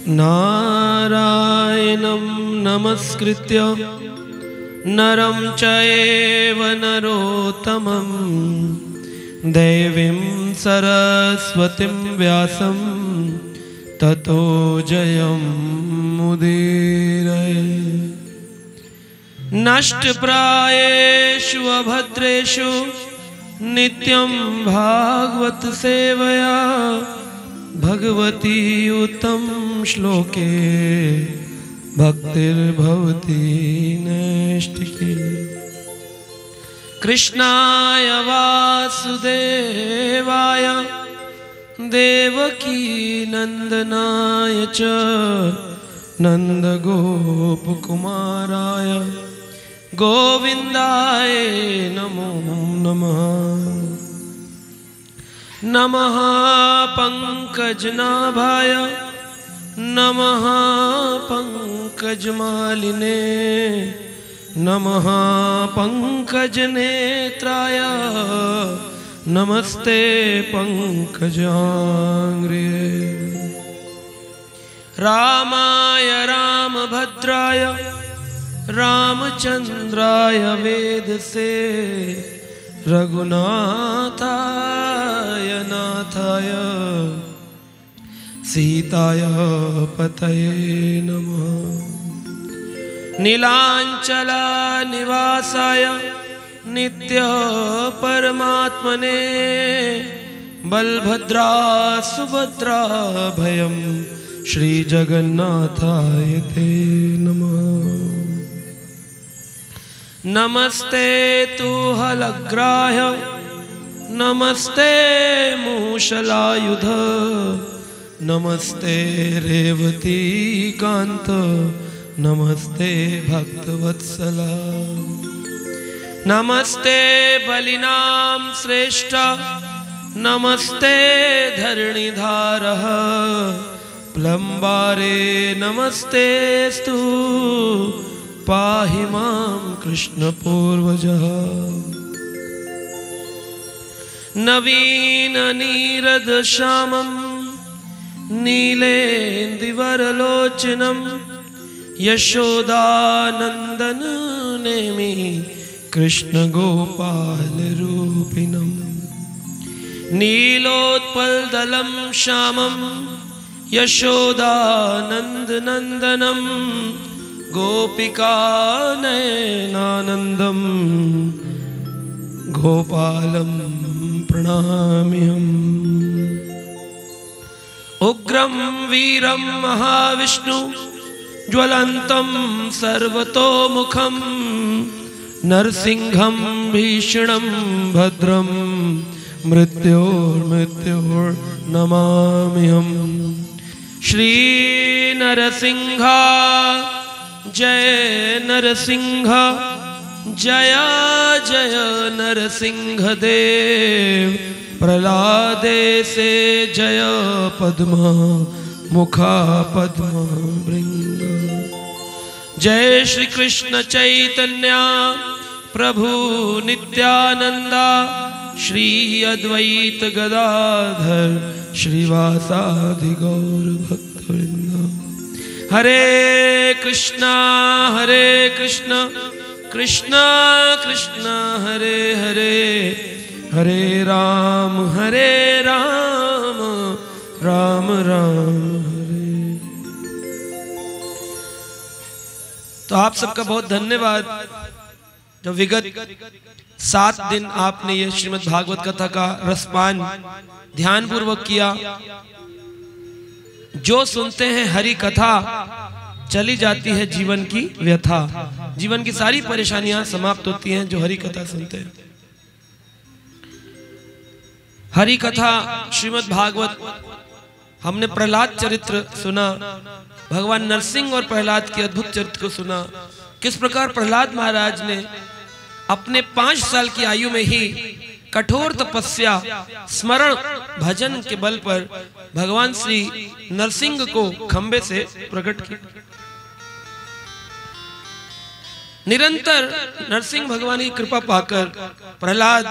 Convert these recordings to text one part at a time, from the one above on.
नारायणं नमस्कृत्य नरं चैव नरोत्तमं देवीं सरस्वतीं व्यासं ततो जयमुदीरये। नष्टप्रायेषु अभद्रेषु नित्यं भागवत सेवया भगवती उत्तम श्लोके भक्तिर्भवती नैष्ठिकी। कृष्णाय वासुदेवाय देवकी नंदनाय च नंदगोपकुमाराय गोविंदाय नमो नमः। नमः पंकजनाभाय नमः पंकजमालिने नमः पंकजनेत्राय नमस्ते पंकजांग्र्ये। रामाय रामभद्राय रामचंद्राय वेदसे रघुनाथाय नाथाय सीताय पतये नमः। नीलांचल निवासाय नित्य परमात्मने बलभद्रा सुभद्रा भयं श्री जगन्नाथाय ते नमः। नमस्ते तु हलग्राह्य नमस्ते मूषलायुध नमस्ते रेवती कांत नमस्ते भक्तवत्सला। नमस्ते बलिनां श्रेष्ठ नमस्ते धरणीधारः प्लम्बारे नमस्तेस्तु पाहि मां कृष्ण पूर्वजः। नवीन नीरद श्यामं नीलेन्दुवरलोचनं यशोदानन्दन नेमि कृष्ण गोपाल रूपिणं। नीलोत्पलदलं श्यामं यशोदानन्दनन्दनं गोपिकानयनानन्दं गोपालं प्रणमाम्यहम्। उग्रं वीरं महाविष्णु ज्वलन्तं सर्वतोमुखं नरसिंहं भीषणं भद्रं मृत्योर्मृत्योर्नमाम्यहम्। श्री नरसिंह जय नरसिंह जय जय नरसिंह देव। प्रहलादे से जय पद्म मुखा पद्म भृंग। जय श्री कृष्ण चैतन्य प्रभु नित्यानंदा श्री अद्वैत गदाधर श्रीवासादि गौर भक्तवृंद। हरे कृष्णा कृष्णा कृष्णा हरे हरे हरे राम राम राम हरे। तो आप सबका बहुत धन्यवाद जो विगत 7 दिन आपने ये श्रीमद् भागवत कथा का रसपान ध्यान पूर्वक किया। जो सुनते हैं हरि कथा चली जाती है जीवन की व्यथा। जीवन की सारी परेशानियां समाप्त होती हैं जो हरि कथा सुनते हैं। हरि कथा श्रीमद् भागवत हमने प्रहलाद चरित्र सुना, भगवान नरसिंह और प्रहलाद के अद्भुत चरित्र को सुना। किस प्रकार प्रहलाद महाराज ने अपने 5 साल की आयु में ही कठोर तपस्या स्मरण भजन के बल पर भगवान श्री नरसिंह को खंबे से प्रकट किया। निरंतर नरसिंह भगवान की कृपा पाकर प्रहलाद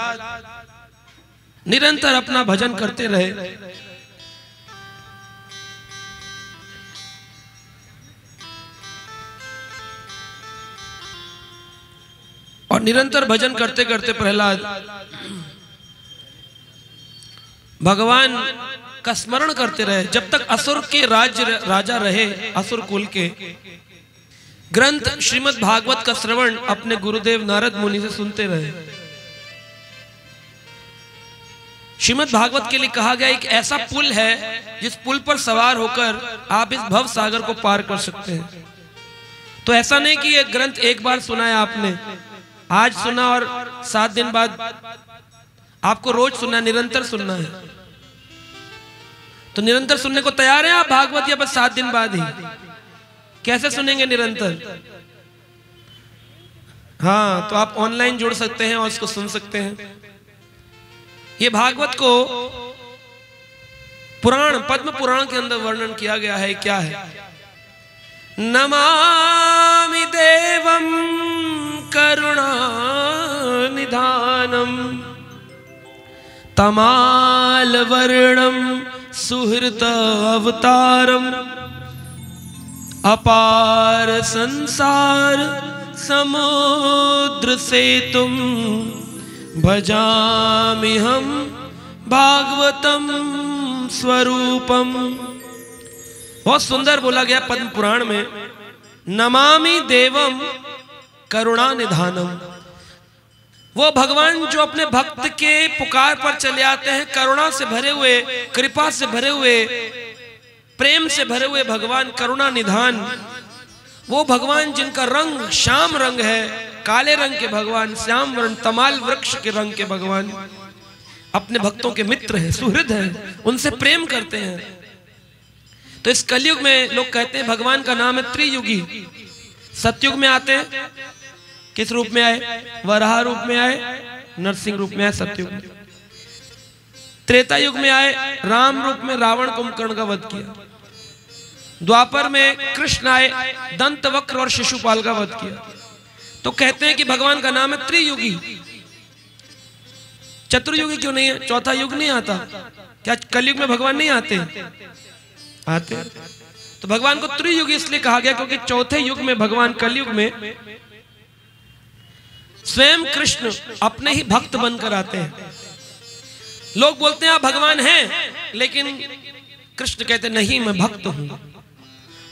निरंतर अपना भजन करते रहे। और निरंतर भजन करते करते प्रहलाद भगवान का स्मरण करते रहे। जब तक असुर के राजा रहे, असुर कुल के, ग्रंथ श्रीमद् भागवत का श्रवण अपने गुरुदेव नारद मुनि से सुनते रहे। श्रीमद् भागवत के लिए कहा गया एक ऐसा पुल है जिस पुल पर सवार होकर आप इस भव सागर को पार कर सकते हैं। तो ऐसा नहीं कि ये ग्रंथ एक बार सुना है आपने, आज सुना और 7 दिन बाद, आपको रोज सुनना, निरंतर सुनना है। तो निरंतर सुनने को तैयार हैं आप भागवत, या बस 7 दिन बाद ही? कैसे सुनेंगे निरंतर? हाँ, तो आप ऑनलाइन जुड़ सकते हैं और उसको सुन सकते हैं। ये भागवत को पुराण, पद्म पुराण के अंदर वर्णन किया गया है। क्या है? नमामि देवं करुणानिधानम तमालवर्णम सुहृत अवतारम अपार संसार समुद्र सेतुम भजामि हम भागवतम स्वरूपम। बहुत सुंदर बोला गया पद्म पुराण में, नमामि देवम करुणा निधानम। वो भगवान जो अपने भक्त के पुकार पर चले आते हैं, करुणा से भरे हुए, कृपा से भरे हुए, प्रेम से भरे हुए भगवान करुणा निधान। वो भगवान जिनका रंग श्याम रंग है, काले रंग के भगवान, श्याम वर्ण तमाल वृक्ष के रंग के भगवान अपने भक्तों के मित्र हैं, सुहृद हैं, उनसे प्रेम करते हैं। तो इस कलयुग में लोग कहते हैं भगवान का नाम है त्रियुगी। सतयुग में आते हैं, किस रूप में आए? वराह रूप में आए, नरसिंह रूप में आए सतयुग में। त्रेता युग में आए, राम रूप में रावण कुंभकर्ण का वध किया। द्वापर में कृष्ण आए, दंतवक्र और शिशुपाल का वध किया। तो कहते हैं कि भगवान का नाम है त्रियुगी। चतुर्युगी क्यों नहीं है? चौथा युग नहीं आता क्या? कलयुग में भगवान नहीं आते? आते। तो भगवान को त्रियुगी इसलिए कहा गया क्योंकि चौथे युग में भगवान, कलयुग में स्वयं कृष्ण अपने ही भक्त बनकर आते हैं। लोग बोलते हैं आप भगवान हैं, लेकिन कृष्ण कहते नहीं, मैं भक्त हूं।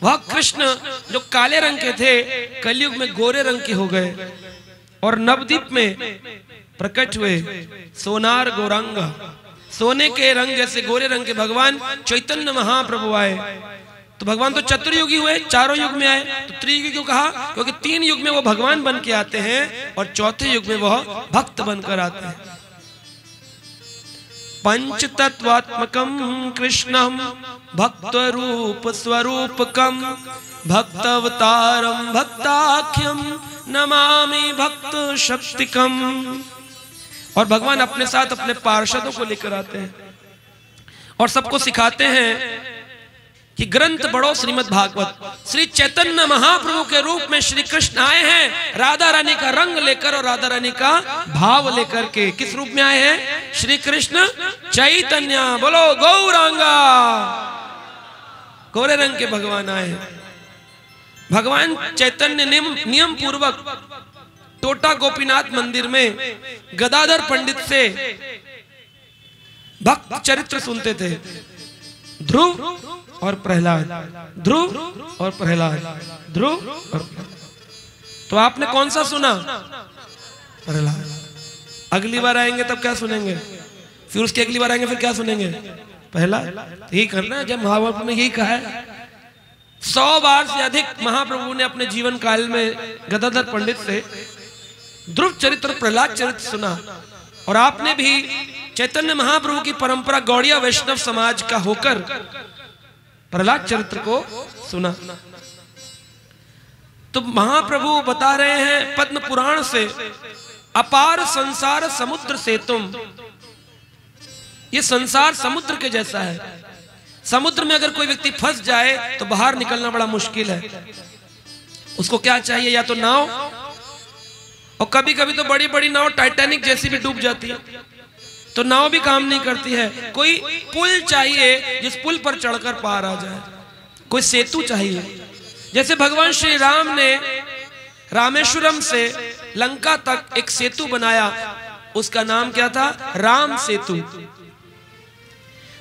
वह कृष्ण जो काले रंग के थे, कलयुग में गोरे रंग के हो गए और नवद्वीप में प्रकट हुए सोनार गौरांगा, सोने के रंग जैसे गोरे रंग के भगवान चैतन्य महाप्रभु आए। तो भगवान तो चतुर्युगी हुए, चारों युग में आए। तो त्रियुगी क्यों कहा? क्योंकि 3 युग में वो भगवान बन के आते हैं और चौथे युग में वह भक्त बनकर आते हैं। पंचतत्वात्मकं कृष्णं भक्तरूप स्वरूपकं भक्तावतारं भक्ताख्यं नमामि भक्त शक्तिकं। और भगवान अपने साथ अपने पार्षदों को लेकर आते हैं और सबको सिखाते हैं कि ग्रंथ पढ़ो श्रीमद् भागवत। श्री चैतन्य महाप्रभु के रूप में श्री कृष्ण आए हैं, राधा रानी का रंग लेकर और राधा रानी का भाव लेकर के। किस रूप में आए हैं? श्री कृष्ण चैतन्य, बोलो गौरांगा, गोरे रंग के भगवान आए हैं। भगवान चैतन्य नियम पूर्वक टोटा गोपीनाथ मंदिर में गदाधर पंडित से भक्त चरित्र सुनते थे। ध्रुव और प्रहलाद, ध्रुव और प्रहलाद, ध्रुव और प्रहलाद। तो आपने कौन सा सुना? प्रहलाद। अगली बार आएंगे तब क्या सुनेंगे? फिर उसके अगली बार आएंगे फिर क्या सुनेंगे? प्रहलाद। यही करना है। जब महाप्रभु ने यही कहा है, 100 बार से अधिक महाप्रभु ने अपने जीवन काल में गदाधर पंडित से ध्रुव चरित्र, प्रहलाद चरित्र सुना। और आपने भी चैतन्य महाप्रभु की परंपरा गौड़िया वैष्णव समाज का होकर प्रहलाद चरित्र को सुना। तो महाप्रभु बता रहे हैं पद्म पुराण से, अपार संसार समुद्र से तुम। ये संसार समुद्र के जैसा है। समुद्र में अगर कोई व्यक्ति फंस जाए तो बाहर निकलना बड़ा मुश्किल है। उसको क्या चाहिए? या तो नाव, और कभी कभी तो बड़ी बड़ी नाव टाइटैनिक जैसी भी डूब जाती है, तो नाव भी काम नहीं करती है। कोई पुल चाहिए जिस पुल पर चढ़कर पार आ जाए, कोई सेतु चाहिए। जैसे भगवान श्री राम ने रामेश्वरम से लंका तक एक सेतु बनाया, उसका नाम क्या था? राम सेतु।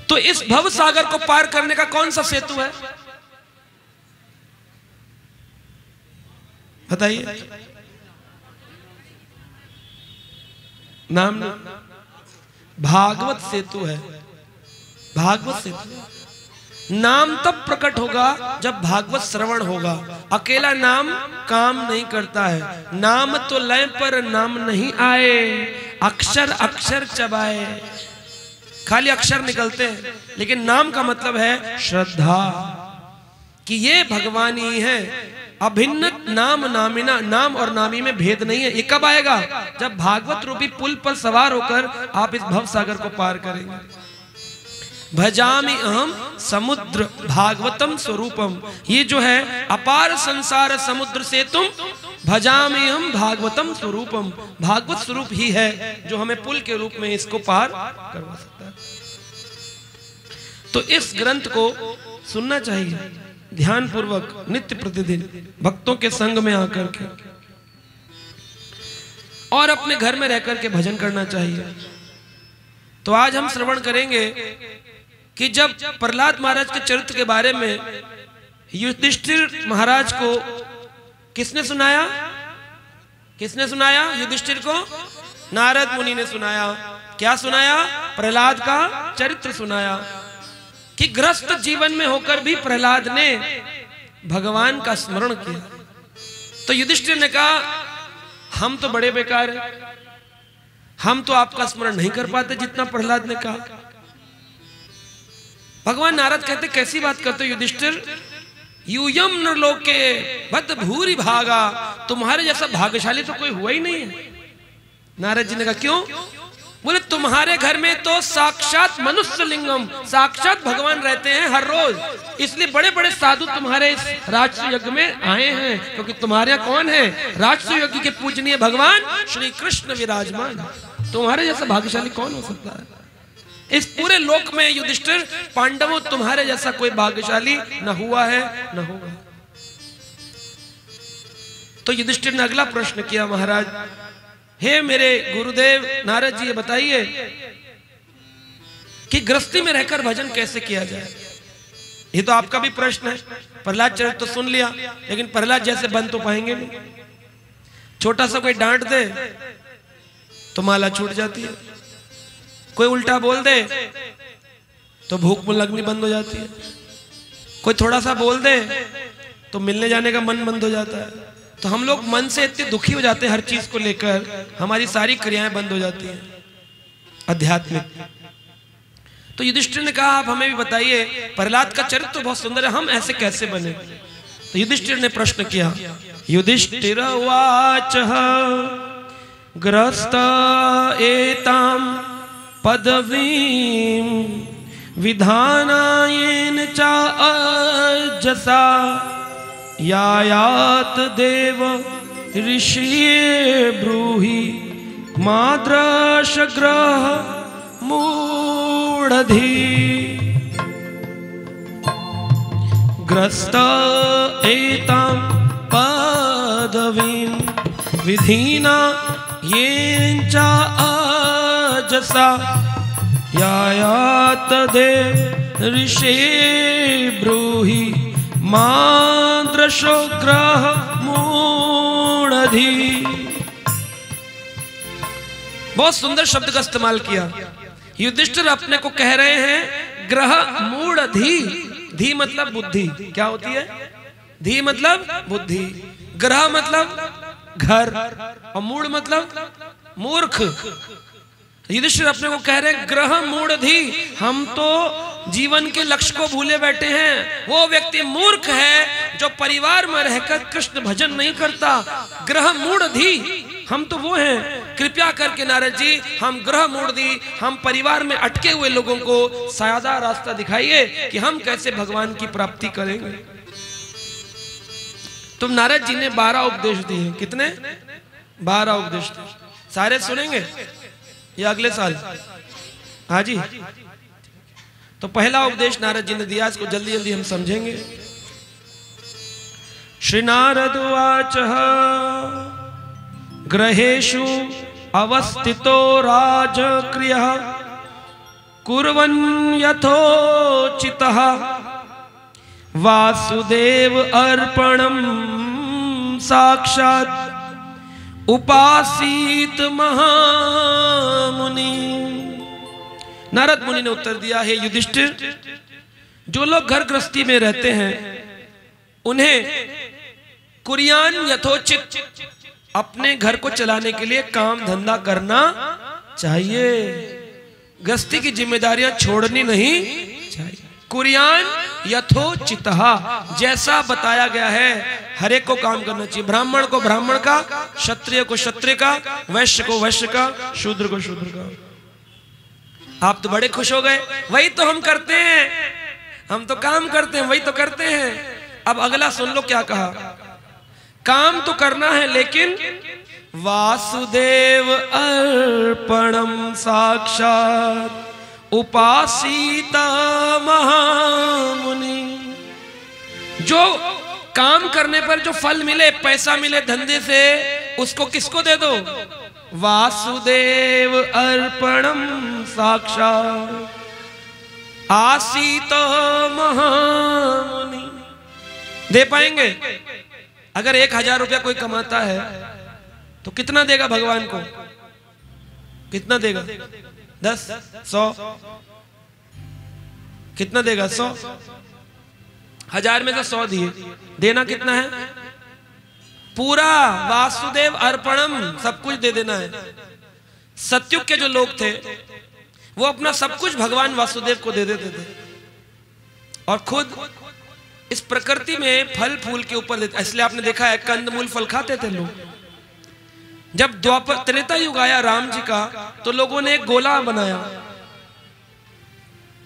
तो इस भव सागर को पार करने का कौन सा सेतु है बताइए? नाम भागवत सेतु है। भागवत सेतु नाम तब प्रकट होगा जब भागवत श्रवण होगा। अकेला नाम काम नहीं करता है। नाम तो लय पर नाम नहीं आए, अक्षर अक्षर चबाए। खाली अक्षर निकलते हैं, लेकिन नाम का मतलब है श्रद्धा, कि ये भगवान ही है। अभिन्न नाम नामिना, नाम और नामी में भेद नहीं है। ये कब आएगा? जब भागवत रूपी पुल पर सवार होकर आप इस भव सागर को पार करेंगे। भजामि अहम समुद्र भागवतम स्वरूपम, ये जो है अपार संसार समुद्र से तुम भजामि हम भागवतम स्वरूपम, भागवत स्वरूप ही है जो हमें पुल के रूप में इसको पार करवा सकता है। तो इस ग्रंथ को सुनना चाहिए ध्यान पूर्वक, नित्य प्रतिदिन भक्तों के संग में आकर के, और अपने घर में रहकर के भजन करना चाहिए। तो आज हम श्रवण करेंगे कि जब प्रहलाद महाराज के चरित्र के बारे में युधिष्ठिर महाराज को किसने सुनाया? किसने सुनाया युधिष्ठिर को? नारद मुनि ने सुनाया। क्या सुनाया? प्रहलाद का चरित्र सुनाया, कि ग्रस्त जीवन में होकर भी प्रहलाद ने भगवान का स्मरण किया। तो युधिष्ठिर ने कहा, हम तो बड़े बेकार हैं, हम तो आपका स्मरण नहीं कर पाते जितना प्रहलाद ने कहा। भगवान नारद कहते, कैसी बात करते हो युधिष्ठिर? यूयम नरलोके बद भूरि भागा, तुम्हारे जैसा भाग्यशाली तो कोई हुआ ही नहीं है। नारद जी ने कहा, क्यों? बोले, तुम्हारे घर में तो साक्षात मनुष्य लिंगम, साक्षात भगवान रहते हैं हर रोज, इसलिए बड़े बड़े साधु तुम्हारे इस राजसूय यज्ञ में आए हैं, क्योंकि तुम्हारे यहाँ कौन है? राजसूय यज्ञ के पूजनीय भगवान श्री कृष्ण विराजमान। तुम्हारे जैसा भाग्यशाली कौन हो सकता है इस पूरे लोक में? युधिष्ठिर, पांडवों तुम्हारे जैसा कोई भाग्यशाली न हुआ है न होगा। तो युधिष्ठिर ने अगला प्रश्न किया, महाराज हे मेरे गुरुदेव नारद जी, ये बताइए कि गृहस्थी में रहकर भजन कैसे किया जाए? ये तो आपका भी प्रश्न है। प्रहलाद चरित्र तो सुन लिया, लेकिन प्रहलाद जैसे बन तो पाएंगे नहीं। छोटा सा कोई डांट दे तो माला छूट जाती है, कोई उल्टा बोल दे तो भूख में लगनी बंद हो जाती है, कोई थोड़ा सा बोल दे तो मिलने जाने का मन बंद हो जाता है। तो हम लोग मन से इतने दुखी हो जाते हैं हर चीज को लेकर, हमारी सारी क्रियाएं बंद हो जाती हैं आध्यात्मिक। तो युधिष्ठिर ने कहा, आप हमें भी बताइए, प्रहलाद का चरित्र तो बहुत सुंदर है, हम ऐसे कैसे बने? तो युधिष्ठिर ने प्रश्न किया। युधिष्ठिर उवाच ग्रस्त एताम पदवीं विधानायेन च अजसा यायात देव ऋषि ब्रूहि माद्रश ग्रह मूढ़धि ग्रस्त एतां पदवीं विधिना येन च अजसा यायात देव ऋषि ब्रूहि माद्रशो ग्रह मूढ़धि। बहुत सुंदर शब्द का इस्तेमाल किया। युधिष्ठिर अपने को कह रहे हैं ग्रह मूढ़धि। धी मतलब बुद्धि। क्या होती है? धी मतलब बुद्धि, ग्रह मतलब घर, और मूढ़ मतलब मूर्ख। युधिष्ठिर अपने को कह रहे हैं ग्रह मूढ़धि, हम तो जीवन के लक्ष्य को भूले बैठे हैं। वो व्यक्ति मूर्ख है जो परिवार में रहकर कृष्ण भजन नहीं करता। ग्रह मूढ़धि, हम तो वो हैं। कृपया करके नारद जी, हम ग्रह मूढ़धि, हम परिवार में अटके हुए लोगों को सादा रास्ता दिखाइए कि हम कैसे भगवान की प्राप्ति करेंगे। तुम नारद जी ने 12 उपदेश दिए। कितने? 12 उपदेश दिए। सारे सुनेंगे या अगले साल? हाँ जी। तो पहला उपदेश नारद जी ने दिया, इसको जल्दी जल्दी हम समझेंगे। श्री नारद उवाच ग्रहेषु अवस्थितो राजक्रियः कुर्वन् यथोचितः वासुदेव अर्पणं साक्षात् उपासीत महामुनि। नारद मुनि ने उत्तर दिया, हे युधिष्ठिर, जो लोग घर गृहस्थी में रहते हैं उन्हें कुर्यान यथोचित अपने घर को चलाने के लिए काम धंधा करना चाहिए। गृहस्थी की जिम्मेदारियां छोड़नी नहीं चाहिए। कुर्यान यथोचितः, जैसा बताया गया है हर एक को काम करना चाहिए। ब्राह्मण को ब्राह्मण का, क्षत्रिय को क्षत्रिय का, वैश्य को वैश्य का, शूद्र को शूद्र का। आप तो बड़े खुश हो गए, वही तो हम करते हैं, हम तो काम करते हैं, वही तो करते हैं। अब अगला सुन लो क्या कहा, काम तो करना है लेकिन वासुदेव अर्पणम साक्षात उपासीता महामुनि। जो काम करने पर जो फल मिले, पैसा मिले धंधे से, उसको किसको दे दो? वासुदेव अर्पणम साक्षात आसीत महामुनि। दे पाएंगे? अगर 1000 रुपया कोई कमाता है तो कितना देगा भगवान को? कितना देगा? 10, 100? कितना देगा? 100? 1000 में से 100 दिए, देना कितना है? पूरा वासुदेव अर्पणम, सब कुछ दे देना है। सत्युग के जो लोग थे वो अपना सब कुछ भगवान वासुदेव को दे देते थे और खुद इस प्रकृति में फल फूल के ऊपर देते। इसलिए आपने देखा है कंदमूल फल खाते थे लोग। जब द्वापर त्रेता युग आया राम जी का, तो लोगों ने एक गोला बनाया।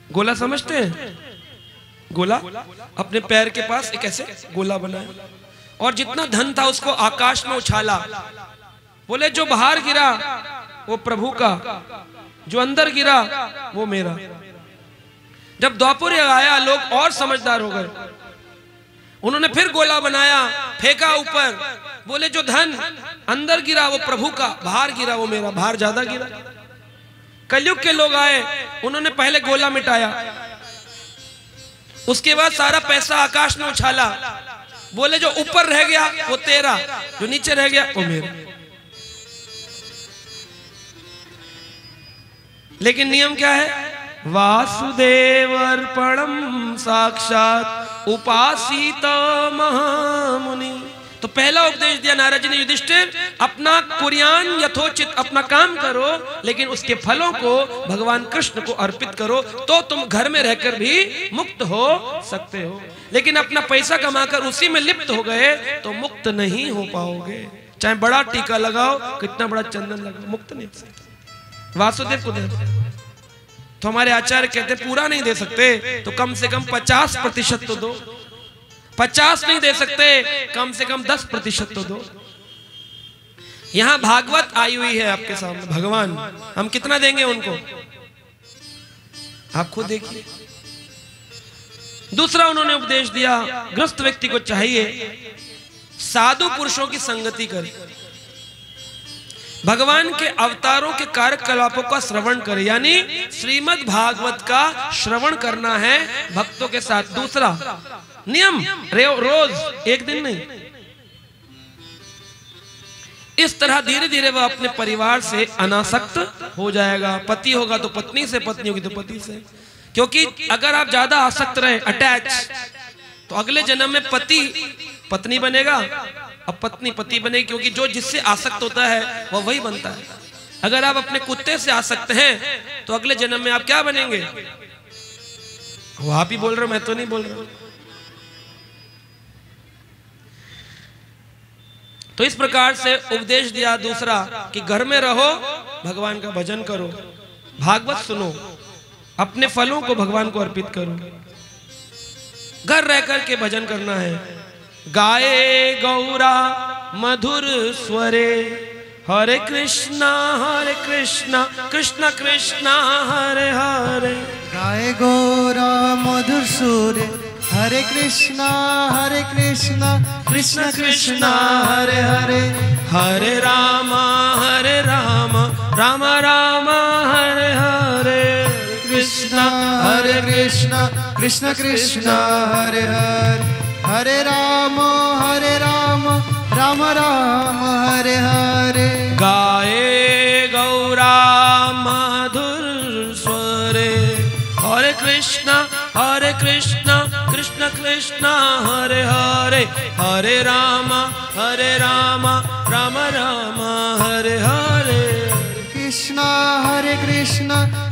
गोला समझते हैं? गोला, अपने पैर के पास एक ऐसे गोला बनाया और जितना धन था उसको आकाश में उछाला। बोले जो बाहर गिरा वो प्रभु का, जो अंदर गिरा वो मेरा। जब द्वापर युग आया, लोग और समझदार हो गए। उन्होंने फिर गोला बनाया, फेंका ऊपर, बोले जो धन अंदर गिरा वो प्रभु का, बाहर गिरा वो मेरा, बाहर ज्यादा गिरा। कलयुग के लोग आए, उन्होंने पहले गोला मिटाया, उसके बाद सारा पैसा आकाश में उछाला, बोले जो ऊपर रह गया वो तेरा, जो नीचे रह गया वो मेरा। लेकिन नियम क्या है? वासुदेव अर्पणम साक्षात उपासीत महामुनि। तो पहला उपदेश दिया नारद जी ने, युधिष्ठिर अपना कुर्यान यथोचित, अपना काम करो लेकिन उसके फलों को भगवान कृष्ण को अर्पित करो, तो तुम घर में रहकर भी मुक्त हो सकते हो। लेकिन अपना पैसा कमाकर उसी में लिप्त हो गए तो मुक्त नहीं हो पाओगे। चाहे बड़ा टीका लगाओ, कितना बड़ा चंदन लगाओ, मुक्त नहीं हो सकते। वासुदेव को दे तो हमारे आचार्य कहते पूरा नहीं दे सकते तो कम से कम 50% तो दो। 50 नहीं दे सकते, कम से कम 10% तो दो। यहां भागवत आई हुई है आपके सामने, भगवान, हम कितना देंगे उनको? आप खुद देखिए। दूसरा उन्होंने उपदेश दिया, ग्रस्त व्यक्ति को चाहिए साधु पुरुषों की संगति करे, भगवान के अवतारों के कार्यकलापों का श्रवण करे, यानी श्रीमद् भागवत का श्रवण करना है भक्तों के साथ। दूसरा नियम, रोज, एक दिन नहीं। इस तरह धीरे धीरे वह अपने परिवार से अनासक्त हो जाएगा। पति होगा तो पत्नी से, पत्नी होगी तो पति से। क्योंकि अगर आप ज्यादा आसक्त रहे, अटैच, तो अगले जन्म में पति पत्नी बनेगा, अब पत्नी पति बनेगी, क्योंकि जो जिससे आसक्त होता है वह वही बनता है। अगर आप अपने कुत्ते से आसक्त हैं तो अगले जन्म में आप क्या बनेंगे? वो आप ही बोल रहे हो, मैं तो नहीं बोल रहा। तो इस प्रकार से उपदेश दिया दूसरा कि घर में रहो, भगवान का भजन करो, भागवत सुनो, अपने फलों को भगवान को अर्पित करो। घर रह करके भजन करना है। गाए गौरा मधुर स्वरे, हरे कृष्णा कृष्ण कृष्ण हरे हरे। गाए गौरा मधुर सुरे, हरे कृष्णा कृष्ण कृष्ण हरे हरे, हरे राम राम राम हरे हरे, कृष्णा हरे कृष्णा कृष्ण कृष्ण हरे हरे, हरे राम राम राम हरे हरे। गाए गौरा मधुर स्वरे, हरे कृष्णा कृष्ण कृष्ण हरे हरे, हरे राम राम राम हरे हरे, कृष्णा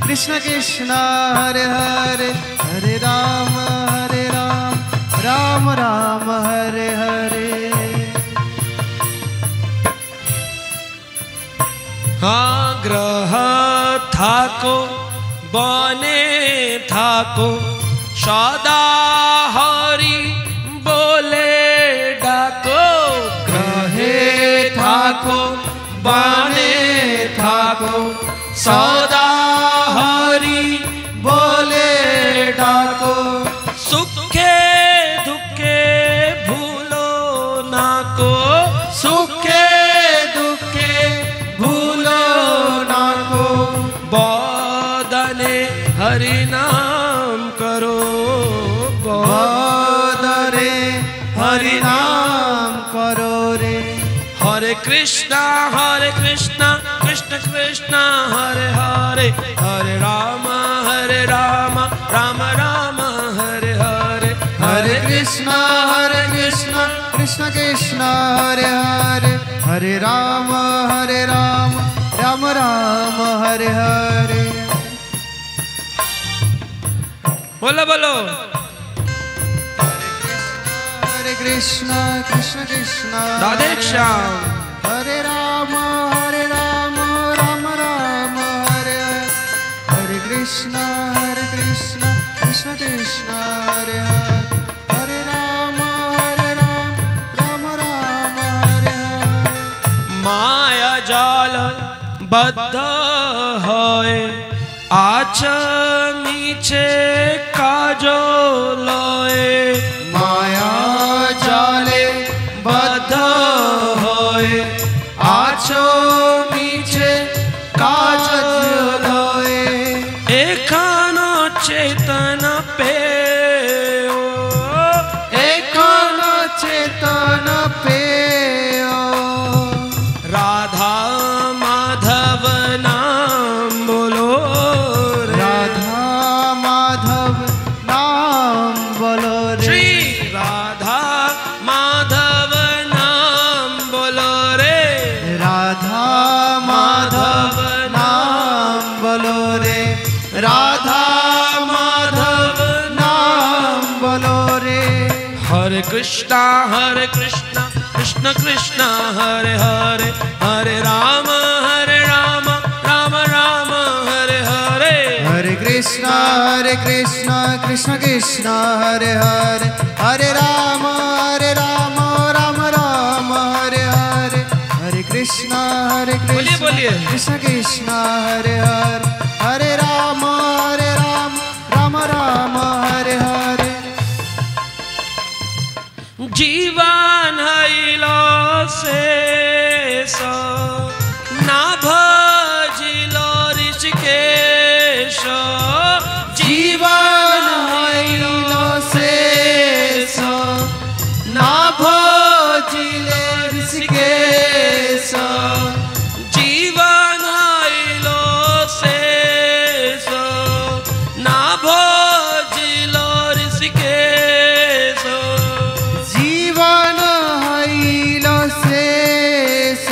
कृष्ण कृष्ण हरे हरे, हरे राम राम राम हरे हरे। हाँ ग्रह थाको बने थाको, सदा हरि बोले डाको, ग्रहे थाको बने थाको, सदा हरि बोले डाको, सुखे दुखे भूलो नाको, सुखे दुखे भूलो नाको, बदने हरि नाम करो, बदने हरि नाम करो रे। हरे कृष्णा कृष्ण कृष्ण हरे हरे, हरे राम राम राम हरे हरे, हरे कृष्णा कृष्ण कृष्ण हरे हरे, हरे राम राम राम हरे हरे। बोलो बोलो। हरे कृष्णा कृष्ण कृष्ण राधे श्याम, हरे राम राम राम हरे हरे, हरे कृष्णा कृष्ण कृष्ण हरे हरे, हरे राम राम राम हरे हरे। माया जाल बद्ध होए, आच नीचे काजो लोए, माया जाले बद्ध होए, आछो नीचे काज लोए, एखानो चेतन पे, एखानो चेतन पे, राधा माधव नाम बोलो, राधा माधव नाम बोलो रे। श्री राधा माधव नाम बोलो रे, राधा माधव नाम बोलो रे, राधा माधव नाम बोलो रे। हरे कृष्णा कृष्ण कृष्ण हरे हरे, हरे राम राम राम हरे हरे, हरे कृष्णा कृष्ण कृष्ण हरे हरे, हरे राम राम राम हरे हरे, हरे कृष्णा बोलिए बोलिए। कृष्ण कृष्ण हरे हरे, हरे राम राम राम हरे हरे। जीवन हईलो शेष, ना भजिलो ऋषिकेश, जीवन हईलो शेष, ना भजिले ऋषिकेश, जीवन हईलो शेष, ना भजिलो ऋषिकेश, जीवन हईलो शेष,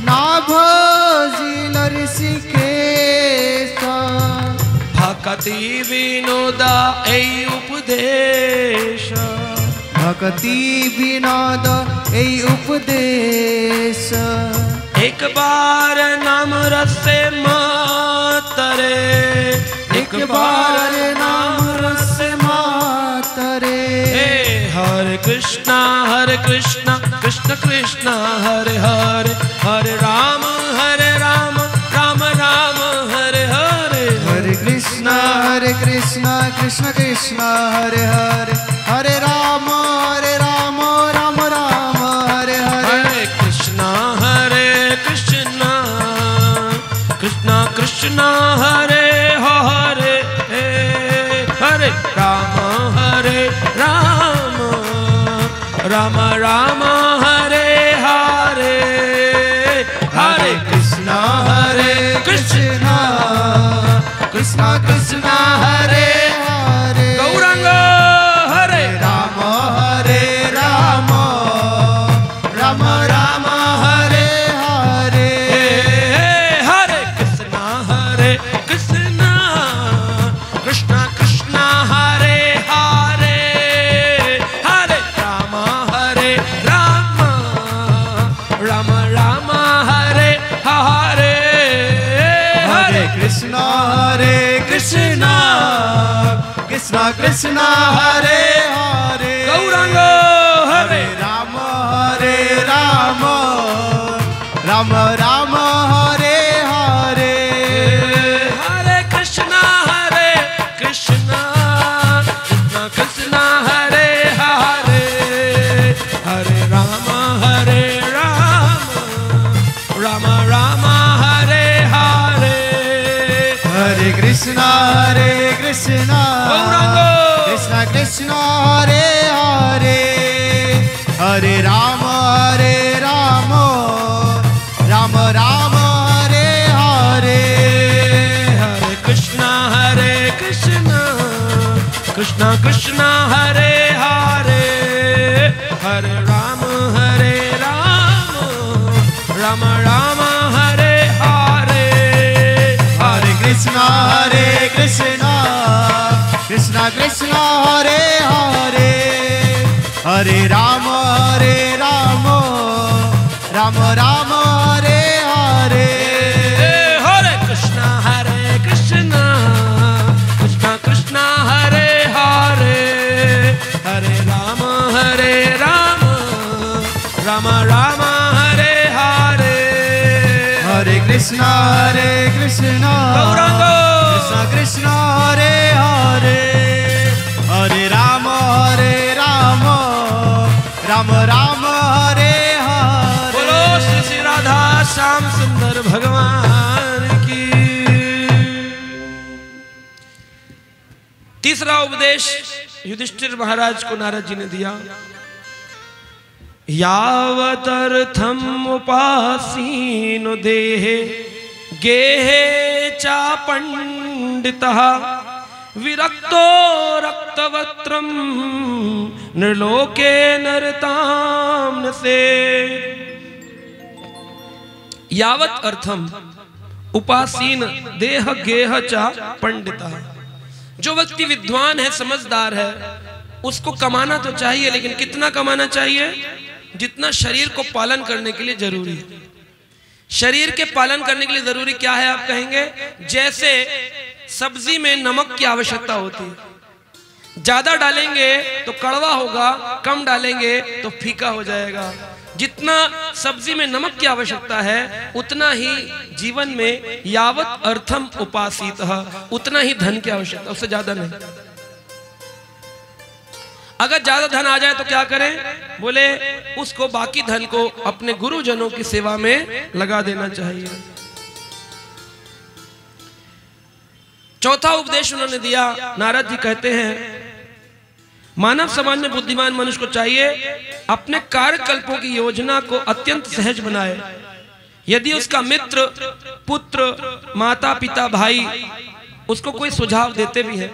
ना भजिल ऋषिकेश। भक्ति विनोदा ऐ उपदेश, भक्ति विनोद ऐ उपदेश, एक बार नाम रसे मातरे, एक बार नाम रस मातरे। हरे कृष्णा कृष्ण कृष्ण हरे हरे, हरे राम राम राम हरे हरे, हरे कृष्णा कृष्ण कृष्ण कृष्ण हरे हरे हरे राम राम राम हरे हरे हरे कृष्णा कृष्णा कृष्णा हरे हरे हरे राम राम राम हरे हरे हरे कृष्ण कृष्ण कृष्ण कृष्ण हरे हरे गौरांग हरे राम राम राम हरे हरे हरे कृष्णा कृष्णा कृष्णा हरे हरे हरे राम राम हरे हरे हरे कृष्ण कृष्ण कृष्ण हरे हरे गौरांग हरे राम राम राम हरे हरे हरे कृष्णा कृष्णा कृष्णा हरे हरे हरे राम राम हरे हरे हरे कृष्ण गौरांग कृष्ण कृष्ण हरे हरे हरे राम राम राम हरे हरे हरे कृष्णा कृष्णा हरे हरे हरे राम राम हरे हरे हरे कृष्ण कृष्ण कृष्ण हरे हरे हरे राम राम राम हरे हरे हरे कृष्णा कृष्णा हरे हरे हरे राम राम हरे हरे हरे कृष्ण गौरांग कृष्ण कृष्ण हरे हरे हरे राम राम राम हरे हरे बोलो श्री श्री राधा श्याम सुंदर भगवान की। तीसरा उपदेश युधिष्ठिर महाराज को नारद जी ने दिया। यावतर्थम उपासीनो देहे गेहे चा पंडितः विरक्तो रक्तवस्त्रम निर्लोके नरताम से। यावत अर्थम उपासीन देह गेह चा पंडितः, जो व्यक्ति विद्वान है, समझदार है, उसको कमाना तो चाहिए, लेकिन कितना कमाना चाहिए? जितना शरीर को पालन करने के लिए जरूरी है। शरीर के पालन करने के लिए जरूरी क्या है आप कहेंगे? जैसे सब्जी में नमक की आवश्यकता होती है, ज्यादा डालेंगे तो कड़वा होगा, कम डालेंगे तो फीका हो जाएगा। जितना सब्जी में नमक की आवश्यकता है उतना ही जीवन में यावत अर्थम उपासितः, उतना ही धन की आवश्यकता, उससे ज्यादा नहीं। अगर ज्यादा धन आ जाए तो क्या करें? बोले उसको बाकी धन को अपने गुरुजनों की सेवा में लगा देना चाहिए। चौथा उपदेश उन्होंने दिया। नारद जी कहते हैं मानव समाज में बुद्धिमान मनुष्य को चाहिए अपने कार्यकल्पों की योजना को अत्यंत सहज बनाए। यदि उसका मित्र, पुत्र, माता पिता, भाई उसको कोई सुझाव देते भी है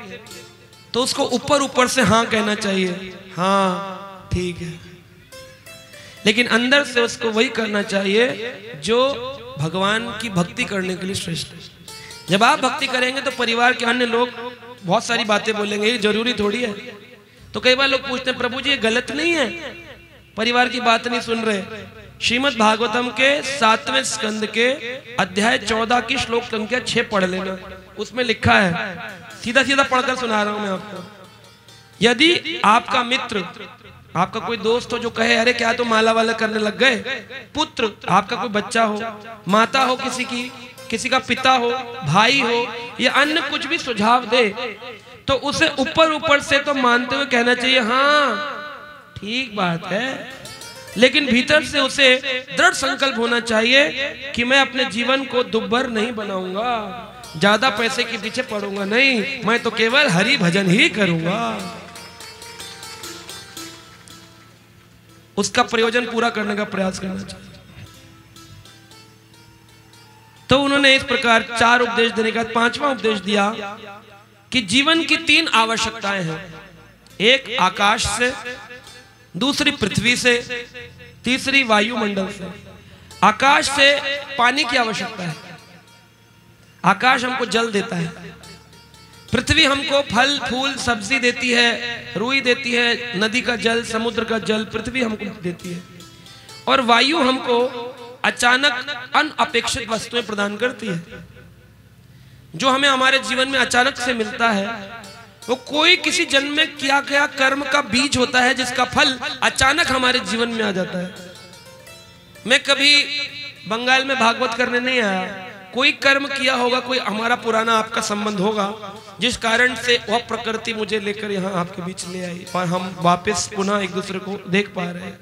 तो उसको ऊपर ऊपर से हाँ कहना चाहिए, हाँ ठीक है, लेकिन अंदर से उसको वही करना चाहिए जो भगवान की भक्ति करने के लिए श्रेष्ठ है। जब आप भक्ति करेंगे तो परिवार के अन्य लोग बहुत सारी बातें बोलेंगे, ये जरूरी थोड़ी है। तो कई बार लोग पूछते हैं प्रभु जी ये गलत नहीं है, परिवार की बात नहीं सुन रहे। श्रीमद् भागवतम के 7वें स्कंद के अध्याय 14 की श्लोक संख्या 6 पढ़ लेना, उसमें लिखा है, सीधा सीधा पढ़कर सुना रहा हूं मैं आपको। यदि आपका मित्र, आपका कोई दोस्त हो जो कहे अरे क्या तो माला वाला करने लग गए, पुत्र, आपका कोई बच्चा हो, माता हो किसी की, किसी का पिता हो, भाई हो, या अन्य कुछ भी सुझाव दे, तो उसे ऊपर ऊपर से तो मानते हुए कहना चाहिए हाँ ठीक बात है, लेकिन भीतर से उसे दृढ़ संकल्प होना चाहिए कि मैं अपने जीवन को दुर्भर नहीं बनाऊंगा, ज्यादा पैसे के पीछे पड़ूंगा नहीं, मैं तो केवल हरि भजन ही करूंगा। उसका प्रयोजन पूरा करने का प्रयास करना चाहिए। तो उन्होंने इस प्रकार 4 उपदेश देने का 5वां उपदेश दिया कि जीवन की 3 आवश्यकताएं हैं। एक आकाश से, दूसरी पृथ्वी से, तीसरी वायुमंडल से। आकाश से पानी की आवश्यकता है, आकाश हमको जल देता है, पृथ्वी हमको फल फूल सब्जी देती है, रुई देती है, नदी का जल, समुद्र का जल पृथ्वी हमको देती है, और वायु हमको अचानक अनअपेक्षित वस्तुएं प्रदान करती है। जो हमें हमारे जीवन में अचानक से मिलता है वो कोई किसी जन्म में किया गया कर्म का बीज होता है, जिसका फल अचानक हमारे जीवन में आ जाता है। मैं कभी बंगाल में भागवत करने नहीं आया, कोई कर्म किया होगा, कोई हमारा पुराना आपका संबंध होगा जिस कारण से वह प्रकृति मुझे लेकर यहाँ आपके बीच ले आई और हम वापस पुनः एक दूसरे को देख पा रहे हैं।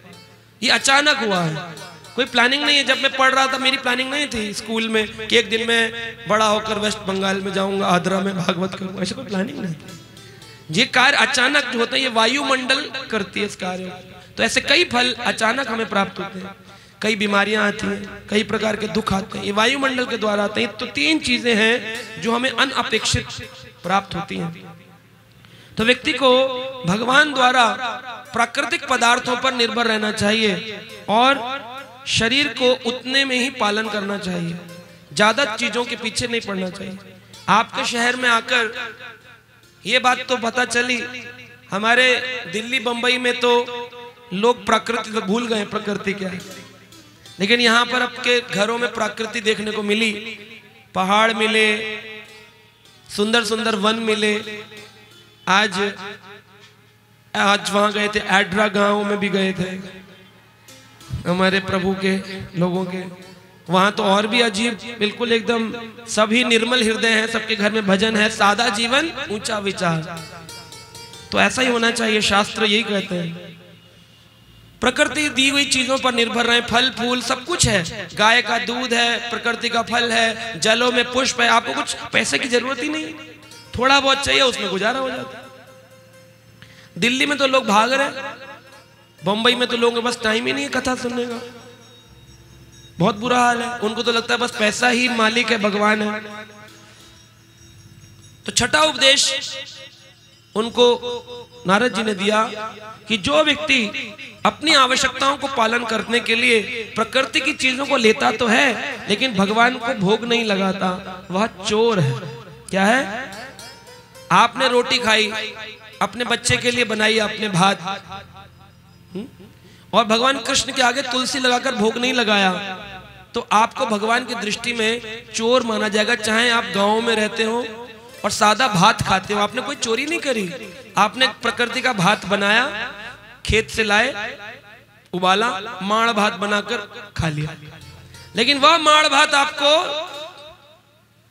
ये अचानक हुआ है, कोई प्लानिंग नहीं है। जब मैं पढ़ रहा था मेरी प्लानिंग नहीं थी स्कूल में कि एक दिन मैं बड़ा होकर वेस्ट बंगाल में जाऊंगा, आद्रा में भागवत करूंगा, ऐसा कोई प्लानिंग नहीं। ये कार्य अचानक जो होता है ये वायुमंडल करती है इस कार्य। तो ऐसे कई फल अचानक हमें प्राप्त होते हैं, कई बीमारियां आती हैं, कई प्रकार के दुख आते हैं, ये वायुमंडल के द्वारा आते हैं। तो 3 चीजें हैं जो हमें अनअपेक्षित प्राप्त होती हैं। तो व्यक्ति को भगवान द्वारा प्राकृतिक पदार्थों पर निर्भर रहना चाहिए और शरीर को उतने में ही पालन करना चाहिए, ज्यादा चीजों के पीछे नहीं पड़ना चाहिए। आपके शहर में आकर ये बात तो पता चली, हमारे दिल्ली बंबई में तो लोग प्रकृति तो भूल गए प्रकृति क्या है, लेकिन यहाँ पर आपके घरों में प्रकृति देखने को मिली, पहाड़ मिले, सुंदर सुंदर वन मिले। आज वहां गए थे, एड्रा गांव में भी गए थे हमारे प्रभु के लोगों के, वहां तो और भी अजीब, बिल्कुल एकदम सभी निर्मल हृदय हैं, सबके घर में भजन है, सादा जीवन ऊंचा विचार। तो ऐसा ही होना चाहिए, शास्त्र यही कहते हैं। प्रकृति दी हुई चीजों पर निर्भर रहे, फल फूल सब कुछ है, गाय का दूध है, प्रकृति का फल है, जलों में पुष्प है, आपको कुछ पैसे की जरूरत ही नहीं, थोड़ा बहुत चाहिए उसमें गुजारा हो जाता है। दिल्ली में तो लोग भाग रहे, बंबई में तो लोगों के पास टाइम ही नहीं है कथा सुनने का, बहुत बुरा हाल है। उनको तो लगता है बस पैसा ही मालिक है, भगवान है। तो छठा उपदेश उनको नारद जी ने दिया कि जो व्यक्ति अपनी आवश्यकताओं को पालन करने के लिए प्रकृति की चीजों को लेता तो है लेकिन भगवान को भोग नहीं लगाता, वह चोर है। क्या है? आपने रोटी खाई, अपने बच्चे के लिए बनाई आपने भात, और भगवान कृष्ण के आगे तुलसी लगाकर भोग नहीं लगाया, तो आपको भगवान की दृष्टि में चोर माना जाएगा। चाहे आप गांव में रहते हो और सादा भात खाते हो, आपने कोई चोरी नहीं करी, आपने प्रकृति का भात बनाया, खेत से लाए, उबाला, माड़ भात बनाकर खा लिया, लेकिन वह माड़ भात आपको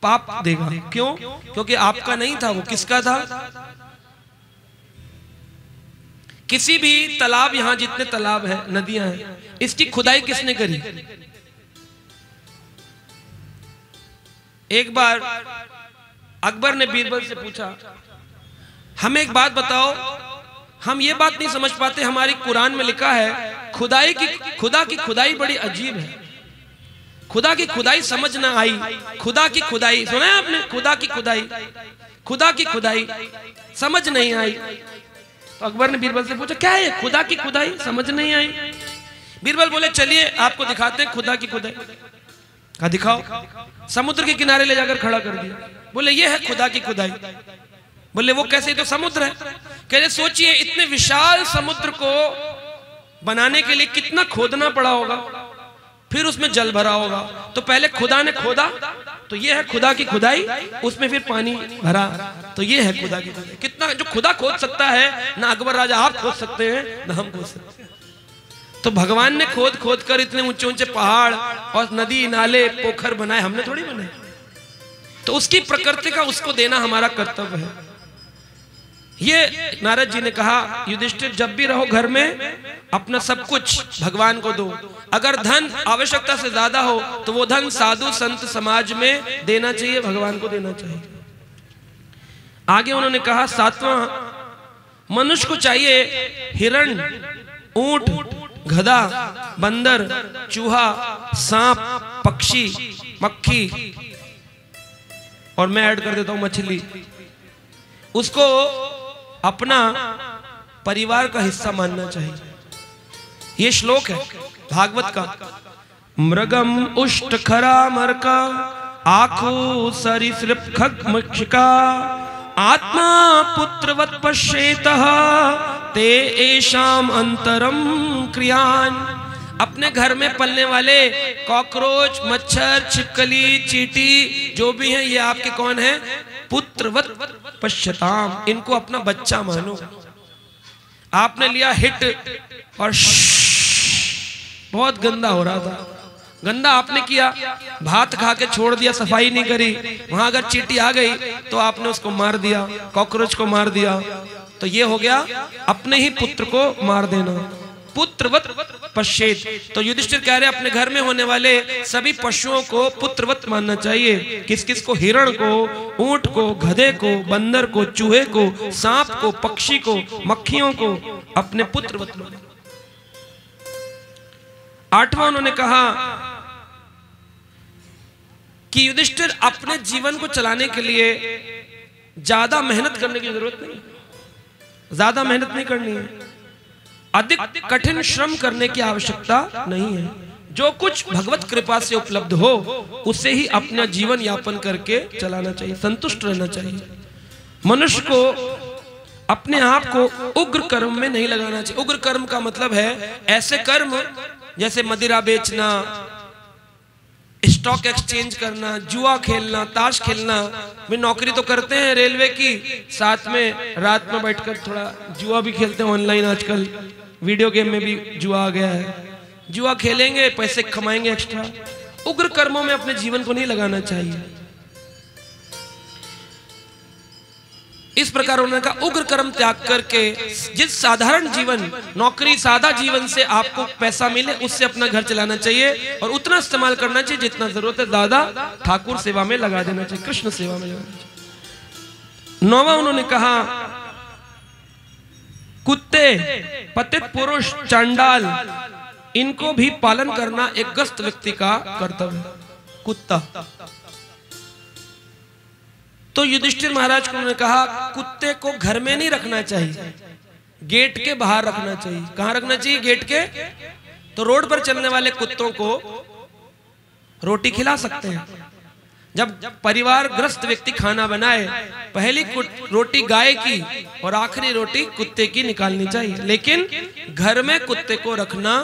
पाप देगा। क्यों? क्योंकि आपका नहीं था, वो किसका था? किसी भी तालाब, यहां जितने तालाब है, नदियां हैं, इसकी खुदाई किसने करी? एक बार अकबर ने बीरबल से पूछा, हमें एक बात बताओ, हम ये बात नहीं समझ पाते, हमारी कुरान में लिखा है खुदा की खुदाई बड़ी अजीब है, खुदा की खुदाई समझ ना आई। खुदा की खुदाई सुना है आपने? खुदा की खुदाई समझ नहीं आई। तो अकबर ने बीरबल से पूछा, क्या है खुदा की खुदाई समझ नहीं आई? बीरबल बोले, चलिए आपको दिखाते हैं खुदा की खुदाई। कहा दिखाओ। समुद्र के किनारे ले जाकर खड़ा कर दिया, बोले ये है खुदा की खुदाई। बोले वो कैसे? तो समुद्र है। कह रहे सोचिए, इतने विशाल समुद्र को बनाने के लिए कितना खोदना पड़ा होगा, फिर उसमें जल भरा होगा, तो पहले खुदा ने खोदा, तो ये है खुदा की खुदाई, उसमें फिर पानी भरा, तो ये है खुदा की खुदाई। कितना जो खुदा खोद सकता है, ना अकबर राजा आप खोद सकते हैं, ना हम खोद सकते हैं। तो भगवान ने खोद खोद कर इतने ऊंचे ऊंचे पहाड़ और नदी नाले पोखर बनाए, हमने थोड़ी बनाए। तो उसकी प्रकृति का उसको देना हमारा कर्तव्य है। ये नारद जी ने कहा युधिष्ठिर जब भी रहो घर में अपना सब कुछ भगवान को दो। अगर धन आवश्यकता से ज्यादा हो तो वो धन साधु संत समाज में देना चाहिए, भगवान को देना चाहिए। आगे उन्होंने कहा सातवां, मनुष्य को चाहिए हिरण, ऊंट, गधा, बंदर, चूहा, सांप, पक्षी, मक्खी और मैं ऐड कर देता हूं मछली, उसको अपना परिवार का हिस्सा मानना चाहिए। ये श्लोक है भागवत का। मृगम उष्ट खरा मरका आखो सरीसृप खग मक्षिका आत्मा पुत्रवत पश्येतः ते एषाम अंतरम क्रियान। अपने घर में पलने वाले कॉकरोच, मच्छर, छिपकली, चींटी जो भी हैं ये आपके कौन है? पुत्रवत पश्यताम, इनको अपना बच्चा मानो। आपने लिया हिट और बहुत गंदा हो रहा था, गंदा आपने किया, भात खा के छोड़ दिया, सफाई नहीं करी, वहां अगर चींटी आ गई तो आपने उसको मार दिया, कॉकरोच को मार दिया, तो ये हो गया अपने ही पुत्र को मार देना। पुत्रवत पश्येत, तो युधिष्ठिर कह रहे अपने घर में होने वाले सभी पशुओं को पुत्रवत मानना चाहिए। किस किस को? हिरण को, ऊंट को, गधे को, बंदर को, चूहे को, सांप को, पक्षी को, मक्खियों को अपने पुत्रवत मानो। आठवां उन्होंने कहा कि युधिष्ठिर अपने जीवन को चलाने के लिए ज्यादा मेहनत करने की जरूरत नहीं, ज्यादा मेहनत नहीं करनी है, अधिक कठिन श्रम करने की आवश्यकता नहीं है। जो कुछ भगवत कृपा से उपलब्ध हो उससे ही अपना जीवन यापन करके चलाना चाहिए, संतुष्ट रहना चाहिए। मनुष्य को अपने आप को उग्र कर्म में नहीं लगाना चाहिए। उग्र कर्म का मतलब है ऐसे कर्म जैसे मदिरा बेचना, स्टॉक एक्सचेंज करना, जुआ खेलना, ताश खेलना। वे नौकरी तो करते हैं रेलवे की, साथ में रात में बैठकर थोड़ा जुआ भी खेलते हैं ऑनलाइन। आजकल वीडियो गेम में भी जुआ आ गया है, जुआ खेलेंगे, पैसे कमाएंगे एक्स्ट्रा। उग्र कर्मों में अपने जीवन को नहीं लगाना चाहिए। इस प्रकार उन्होंने कहा उग्र कर्म त्याग करके जिस साधारण जीवन, नौकरी, सादा जीवन से आपको पैसा मिले उससे अपना घर चलाना चाहिए और उतना इस्तेमाल करना चाहिए जितना जरूरत है, ज्यादा ठाकुर सेवा में लगा देना चाहिए, कृष्ण सेवा में लगाना चाहिए। नौवां उन्होंने कहा कुत्ते, पतित पुरुष, चांडाल, इनको भी पालन करना एक ग्रस्त व्यक्ति का कर्तव्य है। कुत्ता, तो युधिष्ठिर महाराज को उन्होंने कहा कुत्ते को घर में नहीं रखना चाहिए, गेट के बाहर रखना चाहिए। कहां रखना चाहिए? गेट के। तो रोड पर चलने वाले कुत्तों को रोटी खिला सकते हैं। जब परिवार ग्रस्त व्यक्ति खाना बनाए, पहली रोटी गाय की और आखिरी रोटी कुत्ते की निकालनी चाहिए, लेकिन घर में कुत्ते को रखना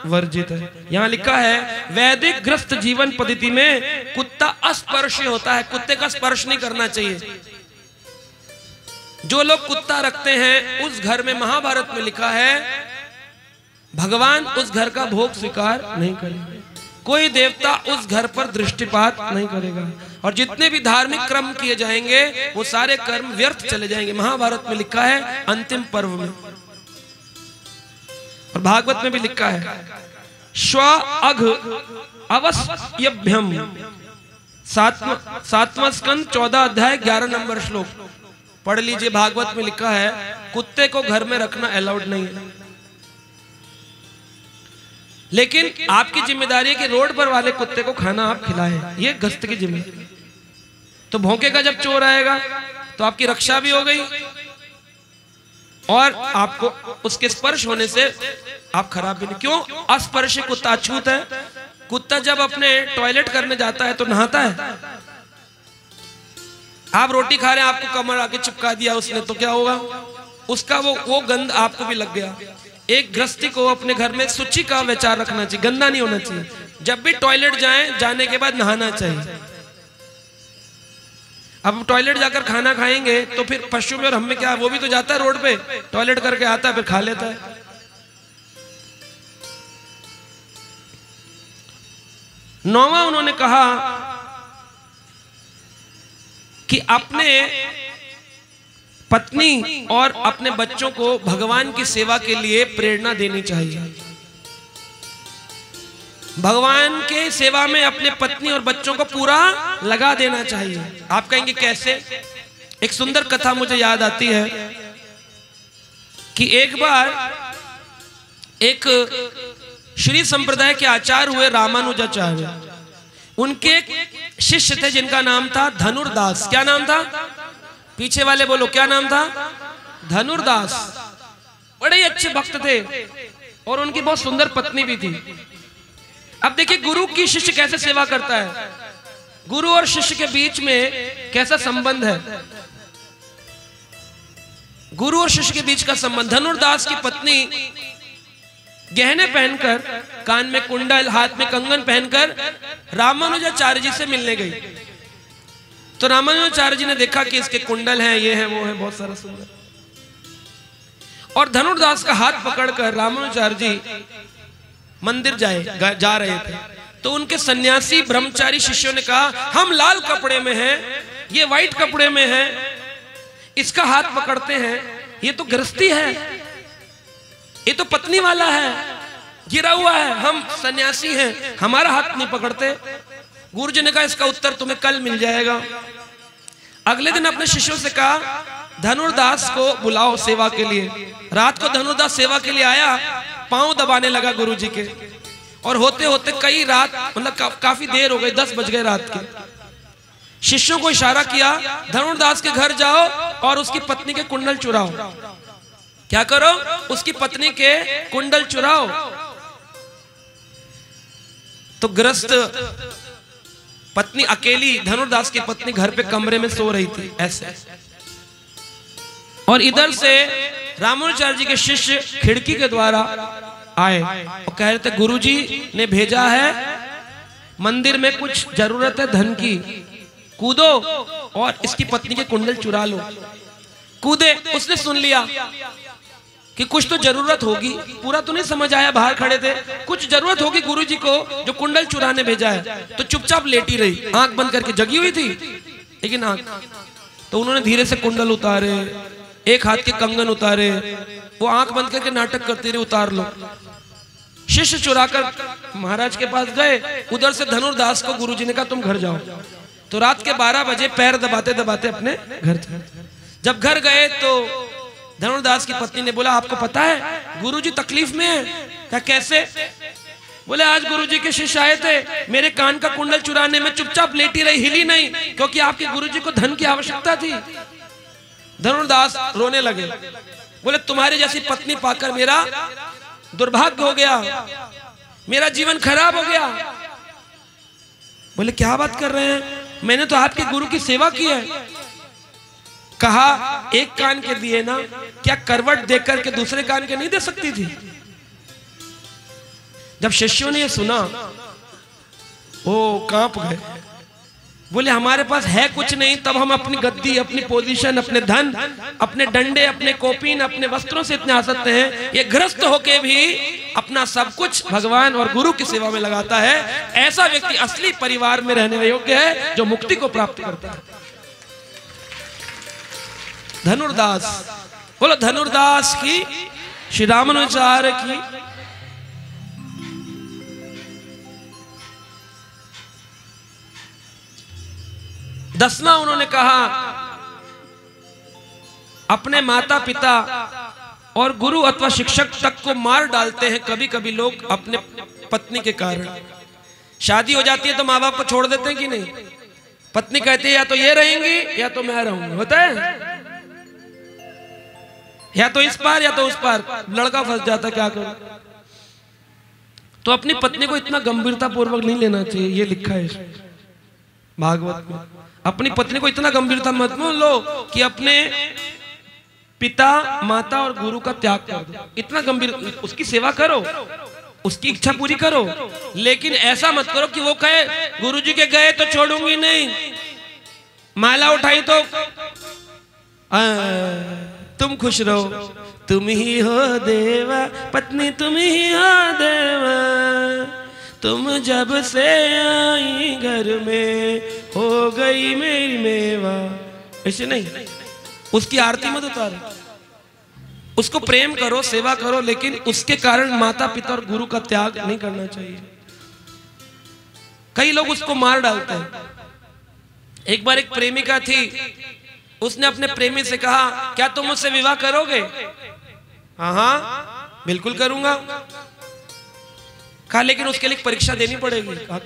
वर्जित है। यहाँ लिखा है वैदिक ग्रस्त जीवन पद्धति में कुत्ता अस्पर्शी होता है, कुत्ते का स्पर्श नहीं करना चाहिए। जो लोग कुत्ता रखते हैं उस घर में, महाभारत में लिखा है, भगवान उस घर का भोग स्वीकार नहीं करेंगे, कोई देवता उस घर पर दृष्टिपात नहीं करेगा, और जितने भी धार्मिक कर्म किए जाएंगे वो सारे कर्म व्यर्थ चले जाएंगे। महाभारत में लिखा है अंतिम पर्व में, और भागवत में भी लिखा है श्व अघ अवस्यभ्यम, 7वां स्कंद 14 अध्याय 11 नंबर श्लोक पढ़ लीजिए। भागवत में लिखा है कुत्ते को घर में रखना अलाउड नहीं है, लेकिन आपकी जिम्मेदारी है कि रोड पर वाले कुत्ते को खाना आप खिलाएं, ये गस्त की जिम्मेदारी। तो भौंकेगा जब चोर आएगा तो आपकी रक्षा भी हो गई और आपको उसके स्पर्श होने से आप खराब भी नहीं। क्यों? अस्पर्शी कुत्ता अछूत है। कुत्ता जब अपने टॉयलेट करने जाता है तो नहाता है। आप रोटी खा रहे हैं, आपको कमर आके चिपका दिया उसने, तो क्या होगा? उसका वो गंध आपको भी लग गया। एक गृहस्थी को अपने घर में शुचि का विचार रखना चाहिए, गंदा नहीं होना चाहिए। जब भी टॉयलेट जाएं, जाने के बाद नहाना चाहिए। अब टॉयलेट जाकर खाना खाएंगे तो फिर पशु में और हम में क्या, वो भी तो जाता है रोड पे, टॉयलेट करके आता है फिर खा लेता है। नौवां उन्होंने कहा कि अपने पत्नी और अपने बच्चों को भगवान की सेवा के लिए प्रेरणा देनी चाहिए। भगवान के सेवा में अपने पत्नी और बच्चों को पूरा लगा देना चाहिए। आप कहेंगे कैसे? एक सुंदर कथा मुझे याद आती है कि एक बार एक श्री संप्रदाय के आचार्य हुए रामानुजाचार्य, उनके एक शिष्य थे जिनका नाम था धनुर्दास। क्या नाम था? पीछे वाले बोलो, क्या नाम था? धनुर्दास। बड़े ही अच्छे भक्त थे और उनकी बहुत सुंदर पत्नी भी थी। अब देखिए गुरु की शिष्य कैसे सेवा करता है, गुरु और शिष्य के बीच में कैसा संबंध है, गुरु और शिष्य के बीच का संबंध। धनुर्दास की पत्नी गहने पहनकर, कान में कुंडल, हाथ में कंगन पहनकर रामानुजाचार्य जी से मिलने गई। तो रामानुजाचार्य जी ने देखा कि इसके कुंडल हैं, ये है, वो है, बहुत सारा सुंदर। और धनुर्दास का हाथ पकड़कर रामानुजाचार्य जी मंदिर जा रहे थे। तो उनके सन्यासी ब्रह्मचारी शिष्यों ने कहा, हम लाल कपड़े में हैं, ये व्हाइट कपड़े में हैं, इसका हाथ पकड़ते हैं, ये तो गृहस्थी है, ये तो पत्नी वाला है, गिरा हुआ है, हम सन्यासी हैं, हमारा हाथ नहीं पकड़ते। गुरुजी ने कहा, इसका उत्तर तुम्हें कल मिल जाएगा। अगले दिन अपने शिष्यों से कहा, धनुर्दास को बुलाओ सेवा के लिए। रात को धनुर्दास सेवा के लिए आया, पांव दबाने लगा गुरुजी के, और होते होते कई रात, मतलब काफी देर हो गई, 10 बज गए रात के। शिष्यों को इशारा किया, धनुर्दास के घर जाओ और उसकी पत्नी के कुंडल चुराओ। क्या करो? उसकी पत्नी के कुंडल चुराओ। तो ग्रस्त पत्नी अकेली, धनुर्दास की पत्नी घर पे कमरे में सो रही थी ऐसे, और इधर से रामानुजाचार्य जी के शिष्य खिड़की के द्वारा आए और कह रहे थे, गुरुजी ने भेजा है, मंदिर में कुछ जरूरत है धन की, कूदो और इसकी पत्नी के कुंडल चुरा लो। कूदे। उसने सुन लिया कि कुछ तो जरूरत होगी, पूरा तो नहीं समझ आया, बाहर खड़े थे, कुछ जरूरत होगी गुरुजी को जो कुंडल चुराने भेजा है। तो चुपचाप लेटी रही, आंख बंद करके, जगी हुई थी लेकिन आंख। तो उन्होंने धीरे से कुंडल उतारे, एक हाथ के कंगन उतारे, वो आंख बंद करके नाटक करती रही, उतार लो। शिष्य चुराकर महाराज के पास गए, उधर से धनुर्दास को गुरुजी ने कहा, तुम घर जाओ। तो रात के 12 बजे पैर दबाते दबाते अपने घर चले। जब घर गए तो धनुर्दास की पत्नी ने बोला, आपको पता है गुरुजी तकलीफ में है। क्या? कैसे? बोले, आज गुरुजी के शिष्य आए थे, मेरे कान का कुंडल चुराने में चुपचाप लेटी रही, हिली नहीं, क्योंकि आपके गुरुजी को धन की आवश्यकता थी। धनुर्दास रोने लगे, बोले, तुम्हारी जैसी पत्नी पाकर मेरा दुर्भाग्य हो गया, मेरा जीवन खराब हो गया। बोले, क्या बात कर रहे हैं, मैंने तो आपके गुरु की सेवा की है। कहा, एक कान के दिए ना, क्या करवट देकर के दूसरे कान के नहीं दे सकती थी? जब शिष्यों ने ये सुना, वो कांप गए। बोले, हमारे पास है कुछ नहीं, तब हम अपनी गद्दी, अपनी पोजीशन, अपने धन, अपने डंडे, अपने कोपीन, अपने वस्त्रों से इतने आ सकते हैं, ये ग्रस्त होके भी अपना सब कुछ भगवान और गुरु की सेवा में लगाता है। ऐसा व्यक्ति असली परिवार में रहने योग्य है, जो मुक्ति को प्राप्त करता है। धनुर्दास। बोलो धनुर्दास की, श्री रामानुजाचार्य की। दसवां उन्होंने कहा, अपने माता पिता और गुरु अथवा शिक्षक तक को मार डालते हैं कभी कभी लोग अपने पत्नी के कारण। शादी हो जाती है तो माँ बाप को छोड़ देते हैं कि नहीं? पत्नी कहती है, या तो ये रहेंगी या तो मैं रहूंगी, होता है, या तो इस पार या तो उस पार, लड़का फंस जाता, क्या करूं? तो अपनी पत्नी को इतना गंभीरता पूर्वक नहीं लेना चाहिए, ये लिखा है भागवत में। अपनी पत्नी को इतना गंभीरता मत लो कि अपने पिता, माता और गुरु का त्याग कर दो। इतना गंभीर, उसकी सेवा करो, उसकी इच्छा पूरी करो, लेकिन ऐसा मत करो कि वो कहे गुरुजी के गए तो छोड़ूंगी नहीं, माला उठाई तो तुम खुश रहो, तुम ही हो देवा, पत्नी तुम ही हो देवा, तुम जब से आई घर में हो गई मेरी मेवा। ऐसे नहीं, उसकी आरती मत उतारो, उसको प्रेम करो, सेवा करो, लेकिन उसके कारण माता पिता और गुरु का त्याग नहीं करना चाहिए। कई लोग उसको मार डालते हैं। एक बार एक प्रेमिका थी, उसने अपने प्रेमी से कहा, क्या तुम मुझसे विवाह करोगे? हाँ हाँ बिल्कुल करूंगा। कहा लेकिन उसके लिए परीक्षा देनी पड़ेगी। कहा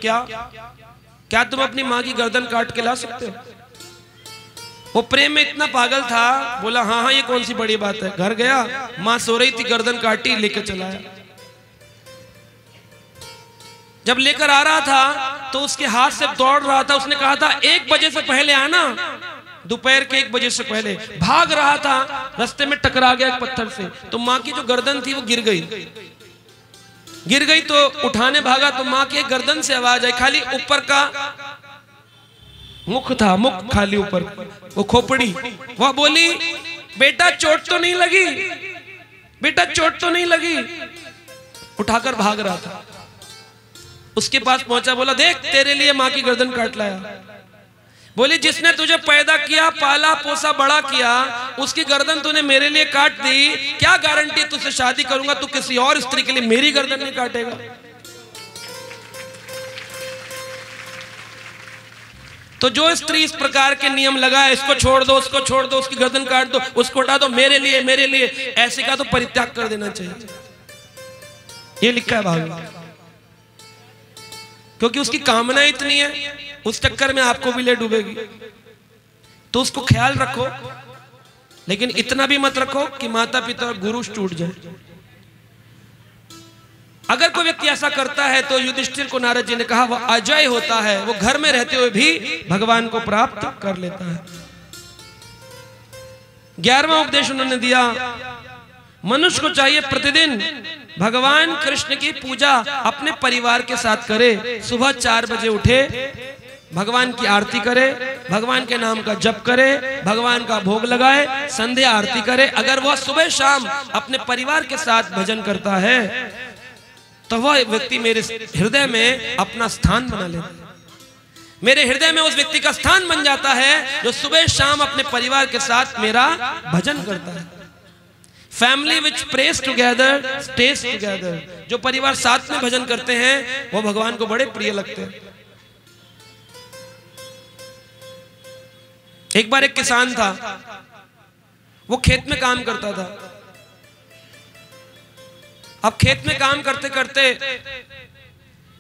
क्या तुम अपनी माँ की गर्दन काट के ला सकते हो? वो प्रेम में इतना पागल था, बोला हाँ हाँ ये कौन सी बड़ी बात है। घर गया, माँ सो रही थी, गर्दन काटी, लेकर चला आया। जब लेकर आ रहा था तो उसके हाथ से दौड़ रहा था। उसने कहा था 1 बजे से पहले आना, दोपहर के 1 बजे से पहले। भाग रहा था, रास्ते में टकरा गया एक पत्थर से, तो माँ की जो गर्दन थी वो गिर गई तो उठाने भागा तो माँ की गर्दन से आवाज आई, खाली ऊपर का मुख था, मुख खाली ऊपर, वो खोपड़ी। वह बोली, बेटा चोट तो नहीं लगी, बेटा चोट तो नहीं लगी। उठाकर भाग रहा था, उसके पास पहुंचा, बोला देख तेरे लिए माँ की गर्दन काट लाया। बोली जिसने तुझे पैदा किया, पाला पोसा, बड़ा किया, उसकी गर्दन तूने मेरे लिए काट दी, क्या गारंटी तुझसे शादी करूंगा तू किसी और स्त्री के लिए मेरी गर्दन नहीं काटेगा? तो जो स्त्री इस प्रकार के नियम लगाए, इसको छोड़ दो, उसको छोड़ दो, उसकी गर्दन काट दो, उसको हटा दो, मेरे लिए, ऐसे का तो परित्याग कर देना चाहिए। ये लिखा है भागवत। क्योंकि उसकी कामना इतनी है, उस चक्कर में आपको भी ले डूबेगी। तो उसको ख्याल रखो, लेकिन इतना भी मत रखो कि माता पिता और गुरु टूट जाए। अगर कोई व्यक्ति ऐसा करता है तो युधिष्ठिर को नारद जी ने कहा वह अजय होता है, वो घर में रहते हुए भी भगवान को प्राप्त कर लेता है। 11वां उपदेश उन्होंने दिया, मनुष्य को चाहिए प्रतिदिन भगवान कृष्ण की पूजा अपने परिवार के साथ करे। सुबह 4 बजे उठे, भगवान की आरती करे, भगवान के नाम का जप करे, भगवान का भोग लगाए, संध्या आरती करे। अगर वह सुबह शाम अपने परिवार के साथ भजन करता है तो वह व्यक्ति मेरे हृदय में अपना स्थान बना लेता है। मेरे हृदय में उस व्यक्ति का स्थान बन जाता है जो सुबह शाम अपने परिवार के साथ मेरा भजन करता है। Family which praise together stage together. जो परिवार साथ में भजन करते हैं वो भगवान को बड़े प्रिय लगते हैं। एक बार एक किसान था, वो खेत में काम करता था। अब खेत में काम करते करते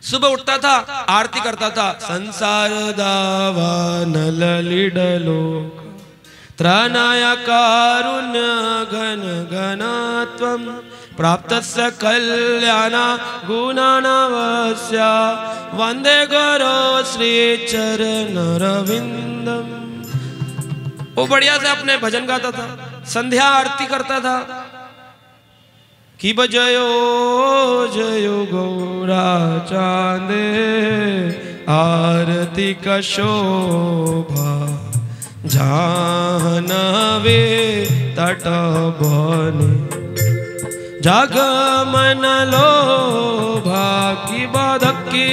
सुबह उठता था, आरती करता था, संसार दावान ललिडलोक त्राणाय कारुण्य घन घनात्वं प्राप्तस्य कल्याण गुणानवस्य वंदे गुरो श्री चरण रविंदम। वो बढ़िया से अपने भजन गाता था, संध्या आरती करता था कि बजयो जयो गौरा चांदे आरती का शोभा जानवे तट बने जगमन लोभा की बदकी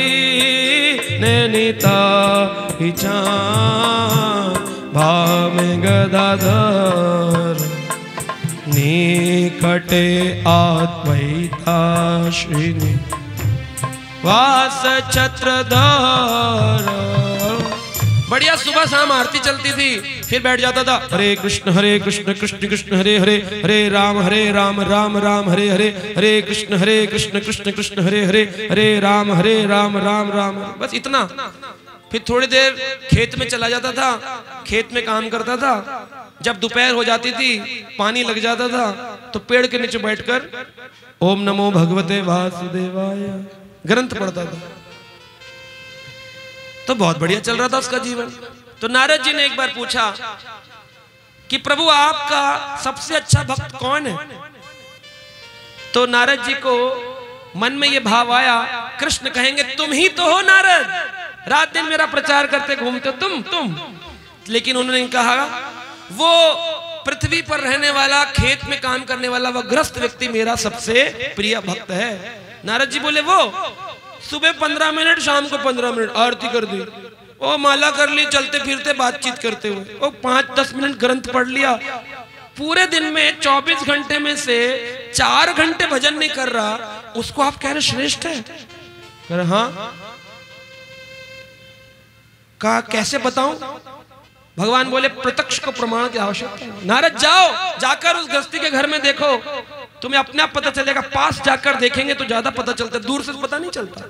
नैनीता भाव में गदाधर निकटे आत्मैता श्रीनि वास छत्रधर। बढ़िया सुबह शाम आरती चलती थी, फिर बैठ जाता था, हरे कृष्ण कृष्ण कृष्ण हरे हरे, हरे राम राम राम हरे हरे, हरे कृष्ण कृष्ण कृष्ण हरे हरे, हरे राम राम राम। बस इतना। फिर थोड़ी देर खेत में चला जाता था, खेत में काम करता था। जब दोपहर हो जाती थी, पानी लग जाता था, तो पेड़ के नीचे बैठकर ओम नमो भगवते वासुदेवाय ग्रंथ पढ़ता था। तो बहुत बढ़िया चल रहा था उसका जीवन। तो नारद जी ने एक बार पूछा कि प्रभु आपका सबसे अच्छा भक्त कौन है? तो नारद जी को मन में ये भाव आया, कृष्ण कहेंगे तुम ही तो हो नारद, रात दिन मेरा प्रचार करते घूमते हो तुम। लेकिन उन्होंने कहा वो पृथ्वी पर रहने वाला, खेत में काम करने वाला वह गृहस्थ व्यक्ति मेरा सबसे प्रिय भक्त है। नारद जी बोले वो सुबह 15 मिनट, शाम को 15 मिनट आरती कर दी, वो माला कर ली, चलते फिरते बातचीत करते हुए, वो 5-10 मिनट ग्रंथ पढ़ लिया। पूरे दिन में 24 घंटे में से 4 घंटे भजन नहीं कर रहा, उसको आप कह रहे श्रेष्ठ है? कह रहे हाँ। कहा कैसे बताऊं? भगवान बोले प्रत्यक्ष को प्रमाण की आवश्यकता है। नारद जाओ, जाकर उस गृहस्थी के घर में देखो, तुम्हें अपने आप पता चलेगा। पास जाकर देखेंगे तो ज्यादा पता चलता है, दूर से पता नहीं चलता।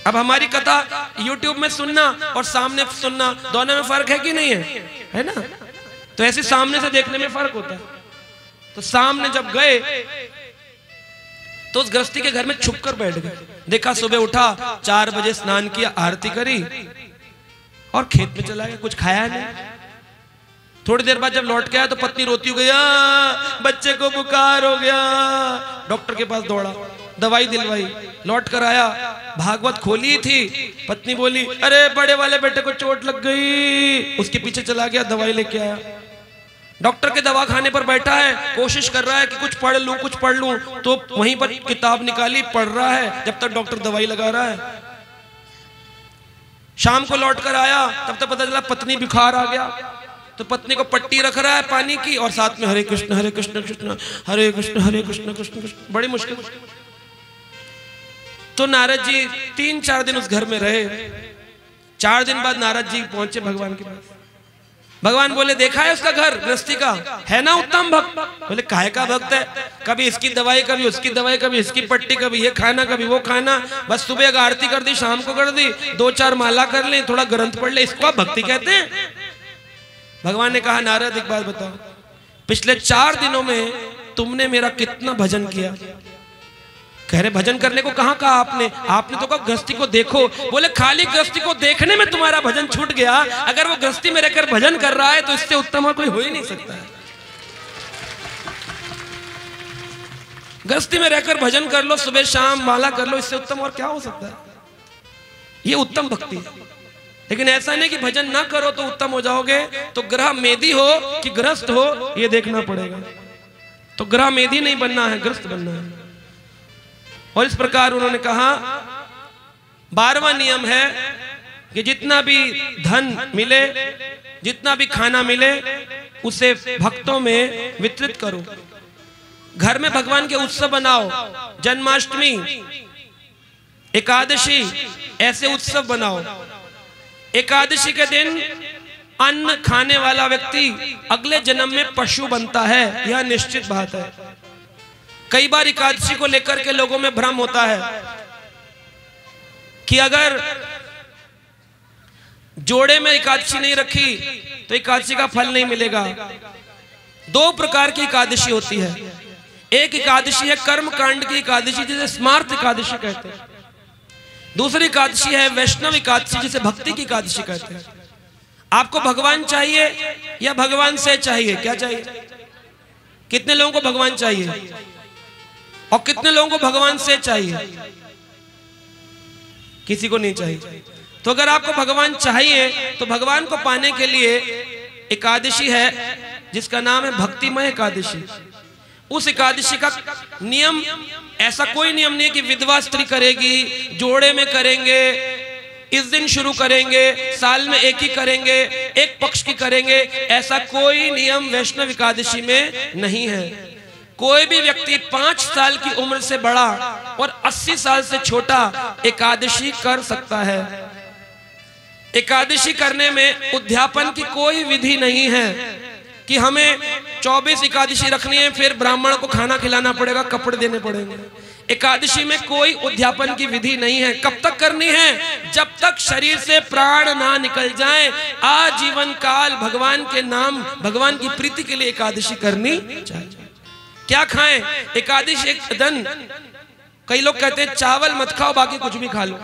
अब हमारी कथा YouTube में सुनना और सामने सुनना, दोनों में फर्क है कि नहीं है? है ना? तो ऐसे सामने से देखने में फर्क होता है। तो सामने जब गए तो उस गृहस्थी के घर में छुप कर बैठ गए। देखा, सुबह उठा, 4 बजे स्नान किया, आरती करी और खेत में चला गया, कुछ खाया नहीं। थोड़ी देर बाद जब लौट के आया तो पत्नी रोती हो गया, बच्चे को बुखार हो गया। डॉक्टर के पास दौड़ा, दवाई दिलवाई, लौट कर आया, भागवत खोली थी। पत्नी बोली अरे बड़े वाले बेटे को चोट लग गई। उसके पीछे चला गया, दवाई लेके आया। डॉक्टर के दवा खाने पर बैठा है, कोशिश कर रहा है कि कुछ पढ़ लूं, कुछ पढ़ लूं, तो वहीं पर किताब निकाली, पढ़ रहा है जब तक डॉक्टर दवाई लगा रहा है। शाम को लौट कर आया, तब तक पता चला पत्नी बुखार आ गया। तो पत्नी को पट्टी रख रहा है पानी की और साथ में हरे कृष्ण कृष्ण हरे कृष्ण कृष्ण कृष्ण। बड़ी मुश्किल। तो नारद जी 3-4 दिन उस घर में रहे। 4 दिन बाद नारद जी पहुंचे भगवान के पास। भगवान बोले देखा है उसका घर गृहस्थी का, है ना उत्तम भक्त? बोले काहे का भक्त है? कभी इसकी दवाई, कभी उसकी दवाई, कभी इसकी पट्टी, कभी ये खाना, कभी वो खाना। बस सुबह आरती कर दी, शाम को कर दी, 2-4 माला कर ले, थोड़ा ग्रंथ पढ़ ले, इसको आप भक्ति कहते हैं? भगवान ने कहा नारद एक बात बताओ, पिछले 4 दिनों में तुमने मेरा कितना भजन किया? कह रहे भजन करने को कहाँ कहा आपने? आपने तो कहा गृहस्थी को देखो। बोले खाली गृहस्थी को देखने में तुम्हारा भजन छूट गया। अगर वो गृहस्थी में रहकर भजन कर रहा है तो इससे उत्तम और कोई हो ही नहीं सकता है। गृहस्थी में रहकर भजन कर लो, सुबह शाम माला कर लो, इससे उत्तम और क्या हो सकता है? ये उत्तम भक्ति है। लेकिन ऐसा नहीं कि भजन ना करो तो उत्तम हो जाओगे। तो ग्रह मेधी हो कि गृहस्थ हो, ये देखना पड़ेगा। तो ग्रह मेधी नहीं बनना है, गृहस्थ बनना है। और इस प्रकार उन्होंने कहा 12वां नियम है कि जितना भी धन मिले, जितना भी खाना मिले, उसे भक्तों में वितरित करो। घर में भगवान के उत्सव बनाओ, जन्माष्टमी, एकादशी, ऐसे उत्सव बनाओ। एकादशी के दिन अन्न खाने वाला व्यक्ति अगले जन्म में पशु बनता है, यह निश्चित बात है। कई बार एकादशी को लेकर के लोगों में भ्रम होता है कि अगर जोड़े में एकादशी नहीं रखी तो एकादशी का फल नहीं मिलेगा। 2 प्रकार की एकादशी होती है। एक एकादशी है कर्म कांड की एकादशी, जिसे स्मार्त एकादशी कहते हैं। दूसरी एकादशी है वैष्णव एकादशी, जिसे भक्ति की एकादशी कहते हैं। आपको भगवान चाहिए या भगवान से चाहिए? क्या चाहिए? कितने लोगों को भगवान चाहिए और कितने लोगों को भगवान से चाहिए? किसी को नहीं चाहिए। तो अगर आपको भगवान चाहिए तो भगवान को पाने के लिए एकादशी है जिसका नाम है भक्तिमय एकादशी। उस एकादशी का नियम, ऐसा कोई नियम नहीं कि विधवा स्त्री करेगी, जोड़े में करेंगे, इस दिन शुरू करेंगे, साल में एक ही करेंगे, एक पक्ष की करेंगे, ऐसा कोई नियम वैष्णव एकादशी में नहीं है। कोई भी व्यक्ति 5 साल की उम्र से बड़ा और 80 साल से छोटा एकादशी कर सकता है। एकादशी करने में उद्यापन की कोई विधि नहीं है कि हमें 24 एकादशी रखनी है, फिर ब्राह्मण को खाना खिलाना पड़ेगा, कपड़े देने पड़ेंगे। एकादशी में कोई उद्यापन की विधि नहीं है। कब तक करनी है? जब तक शरीर से प्राण ना निकल जाए, आजीवन काल भगवान के नाम, भगवान की प्रीति के लिए एकादशी करनी चाहिए। क्या खाएं? एकादशी एक दिन, कई लोग कहते हैं चावल मत खाओ, बाकी कुछ भी खा लो।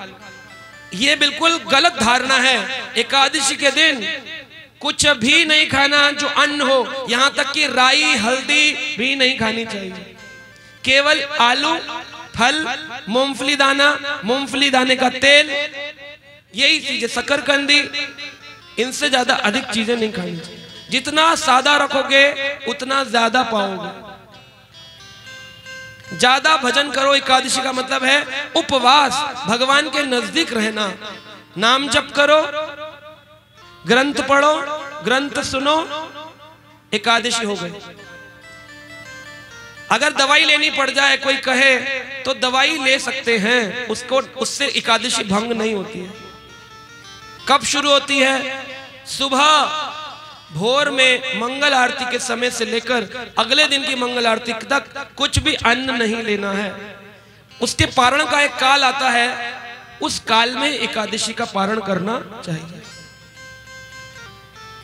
ये बिल्कुल गलत धारणा है। एकादशी के दिन कुछ भी नहीं खाना जो अन्न हो, यहां तक कि राई हल्दी भी नहीं खानी चाहिए। केवल आलू, फल, मूंगफली दाना, मूंगफली दाने का तेल, यही चीजें, शकरकंदी, इनसे ज्यादा अधिक चीजें नहीं खानी चाहिए। जितना सादा रखोगे उतना ज्यादा पाओगे। ज्यादा भजन करो। एकादशी का मतलब है उपवास, भगवान के नजदीक रहना। नाम जप करो, ग्रंथ पढ़ो, ग्रंथ सुनो, एकादशी हो गई। अगर दवाई लेनी पड़ जाए, कोई कहे तो दवाई ले सकते हैं, उसको उससे एकादशी भंग नहीं होती है। कब शुरू होती है? सुबह भोर में मंगल आरती के समय से लेकर अगले दिन की मंगल आरती तक कुछ भी अन्न नहीं लेना है। उसके पारण का एक काल आता है, उस काल में एकादशी का पारण करना चाहिए।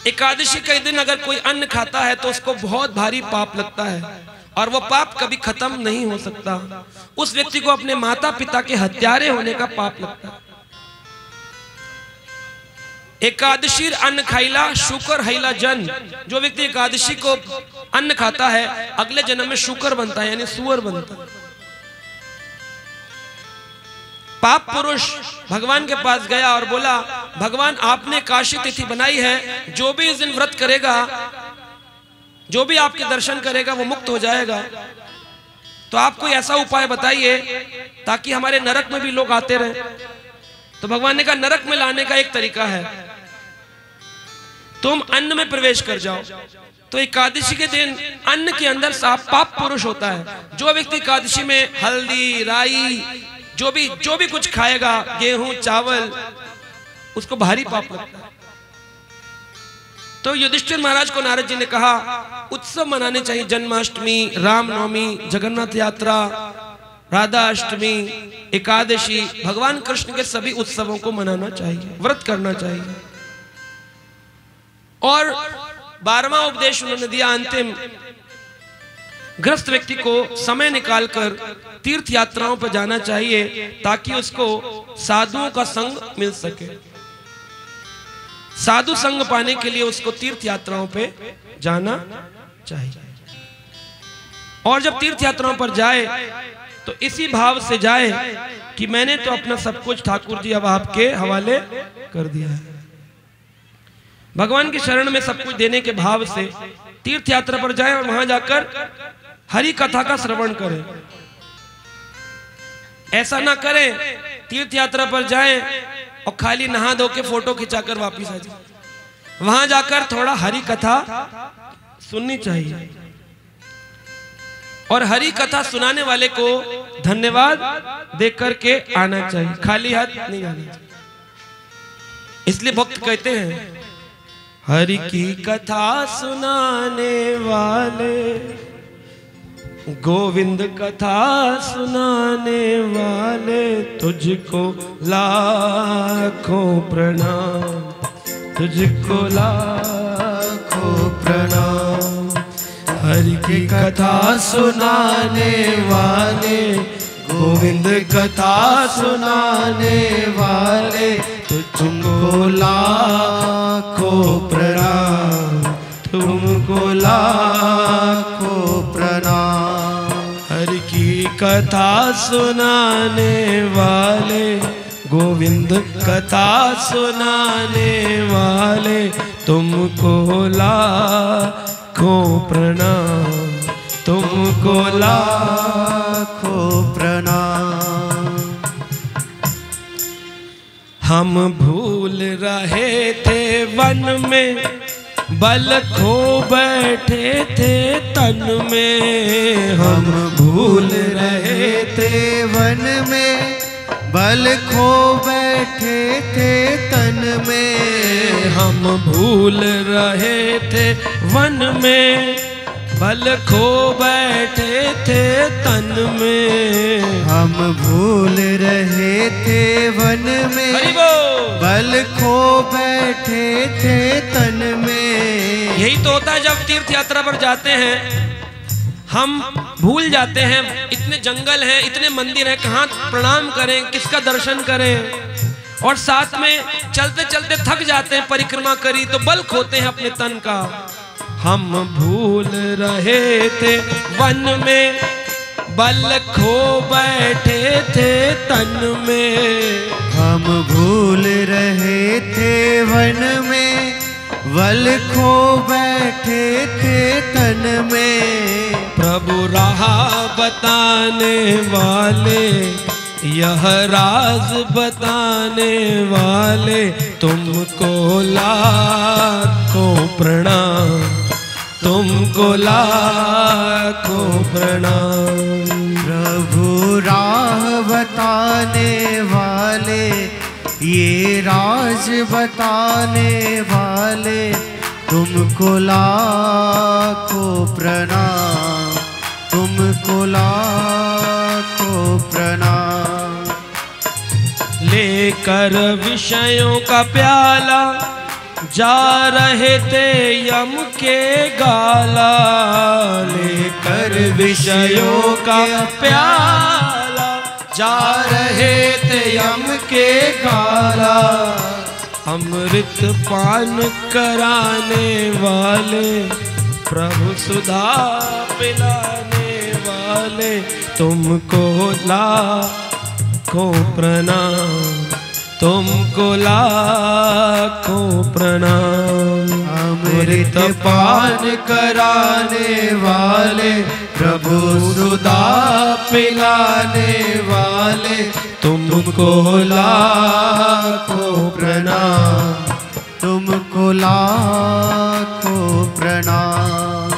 एकादशी के दिन अगर कोई अन्न खाता है तो उसको बहुत भारी पाप लगता है और वो पाप कभी खत्म नहीं हो सकता। उस व्यक्ति को अपने माता पिता के हत्यारे होने का पाप लगता है। एकादशी अन्न खाइला शुकर हैला जन, जो व्यक्ति एकादशी को अन्न खाता है अगले जन्म में शुकर बनता है, यानी सुअर बनता है। पाप पुरुष भगवान के पास गया और बोला, भगवान आपने एकादशी तिथि बनाई है, जो भी इस दिन व्रत करेगा, जो भी आपके दर्शन करेगा वो मुक्त हो जाएगा। तो आप कोई ऐसा उपाय बताइए ताकि हमारे नरक में भी लोग आते रहे। तो भगवान ने कहा, नरक में लाने का एक तरीका है, तुम अन्न में प्रवेश कर जाओ। तो एकादशी के दिन अन्न के अंदर पाप पुरुष होता है। जो व्यक्ति एकादशी में हल्दी, राई, जो भी कुछ खाएगा, गेहूं, चावल, उसको भारी पाप लगता है। तो युधिष्ठिर महाराज को नारद जी ने कहा, उत्सव मनाने चाहिए, जन्माष्टमी, रामनवमी, जगन्नाथ यात्रा, राधा अष्टमी, एकादशी, भगवान कृष्ण के सभी उत्सवों को मनाना चाहिए, व्रत करना चाहिए। और 12वां उपदेश उन्होंने दिया अंतिम, ग्रस्त व्यक्ति को समय निकालकर तीर्थ यात्राओं पर जाना चाहिए ताकि उसको साधुओं का संग मिल सके। साधु संग पाने के लिए उसको तीर्थ यात्राओं पे जाना चाहिए। और जब तीर्थ यात्राओं पर जाए तो इसी भाव से जाए कि मैंने तो अपना सब कुछ ठाकुर जी अब आपके हवाले कर दिया है। भगवान की शरण में सब कुछ देने के भाव से तीर्थ यात्रा पर जाएं और वहां जाकर हरि कथा का श्रवण करें। ऐसा ना करें तीर्थ यात्रा पर जाएं और खाली नहा धो के फोटो खिंचाकर वापिस आ जाए। वहां जाकर थोड़ा हरि कथा सुननी चाहिए और हरि कथा सुनाने वाले को धन्यवाद देकर के आना चाहिए, खाली हाथ नहीं आना चाहिए। इसलिए भक्त कहते हैं, हरि की कथा सुनाने वाले, गोविंद कथा सुनाने वाले, तुझको लाखों प्रणाम, तुझको लाखों प्रणाम। हरि की कथा सुनाने वाले, गोविंद कथा सुनाने वाले, तुझको लाखों प्रणाम, तुमको लाखों प्रणाम। हरि की कथा सुनाने वाले, गोविंद कथा सुनाने वाले, तुमको लाखों प्रणाम, तुमको लाखों प्रणाम। हम भूल रहे थे वन में, बल खो बैठे थे तन में। हम भूल रहे थे वन में, बल खो बैठे थे तन में। हम भूल रहे थे वन में, बल खो बैठे थे तन में। हम भूल रहे थे वन में, बल खो बैठे थे तन में। यही तो होता है जब तीर्थ यात्रा पर जाते हैं, हम भूल जाते हैं, इतने जंगल हैं, इतने मंदिर हैं, कहाँ प्रणाम करें, किसका दर्शन करें। और साथ में चलते चलते थक जाते हैं, परिक्रमा करी तो बल खोते हैं अपने तन का। हम भूल रहे थे वन में, बल खो बैठे थे तन में। हम भूल रहे थे वन में, बल खो बैठे थे तन में। प्रभु राह बताने वाले, यह राज बताने वाले तुमको लाखों प्रणाम, तुमको लाखों प्रणाम। प्रभु राह बताने वाले, ये राज बताने वाले तुमको लाखों प्रणाम, तुमको लाखों प्रणाम। लेकर विषयों का प्याला जा रहे थे यम के गाला, लेकर विषयों का प्याला जा रहे थे यम के गाला। अमृत पान कराने वाले, प्रभु सुधा पिलाने वाले तुमको लाखों प्रणाम, तुमको लाखों प्रणाम। अमृत पान कराने वाले, प्रभु सुधा पिलाने वाले तुमको लाखों प्रणाम, तुमको लाखों प्रणाम।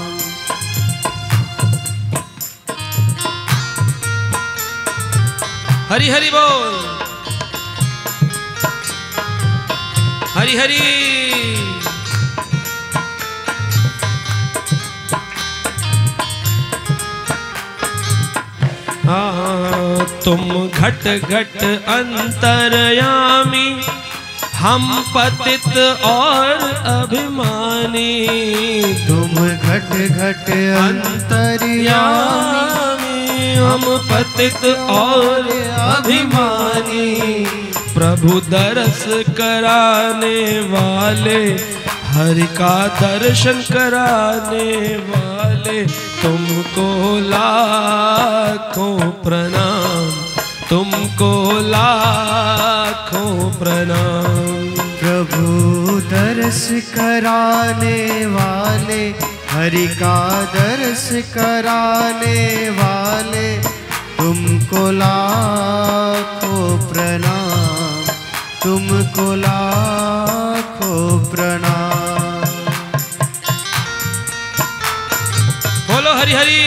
हरि हरि बोल, हरि हरि। तुम घट घट अंतर्यामी, हम पतित और अभिमानी। तुम घट घट अंतर्यामी, हम पतित और अभिमानी। प्रभु दरस कराने वाले, हरि का दर्शन कराने वाले तुमको लाखों प्रणाम, तुमको लाखों प्रणाम। प्रभु दर्श कराने वाले, हरि का दर्श कराने वाले तुमको लाखों प्रणाम, तुमको लाखों प्रणाम। बोलो हरि हरि।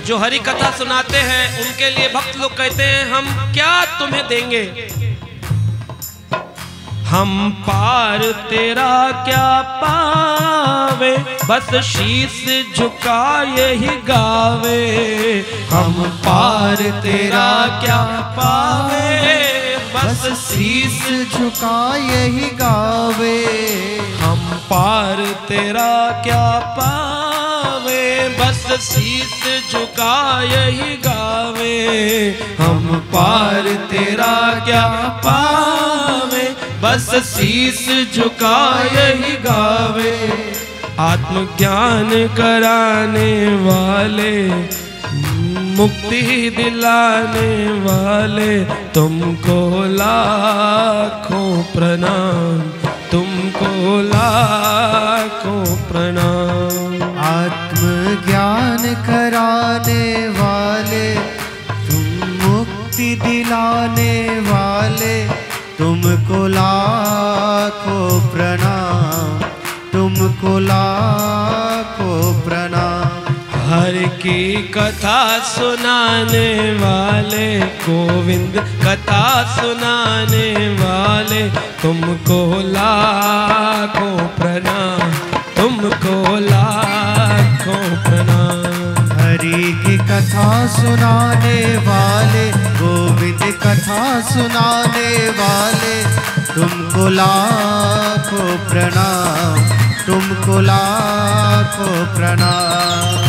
जो हरि कथा सुनाते हैं उनके लिए भक्त लोग कहते हैं हम क्या तुम्हें देंगे, हम पार तेरा क्या पावे, बस शीश झुका यही गावे। हम पार तेरा क्या पावे, बस शीश झुका यही गावे। हम पार तेरा क्या पावे, बस शीश झुका यही गावे। हम पार तेरा क्या पावे, बस शीश झुका यही गावे। आत्मज्ञान कराने वाले, मुक्ति दिलाने वाले तुमको लाखों प्रणाम, तुमको लाखों प्रणाम। आत्मज्ञान कराने वाले, तुम मुक्ति दिलाने वाले तुमको लाखों प्रणाम, तुमको लाखों प्रणाम। हरि की कथा सुनाने वाले, गोविंद कथा सुनाने वाले तुमको लाखों प्रणाम, तुमको लाखों प्रणाम। हरि की कथा सुनाने वाले, गोविंद कथा सुनाने वाले तुमको लाखों प्रणाम, तुमको लाखों प्रणाम।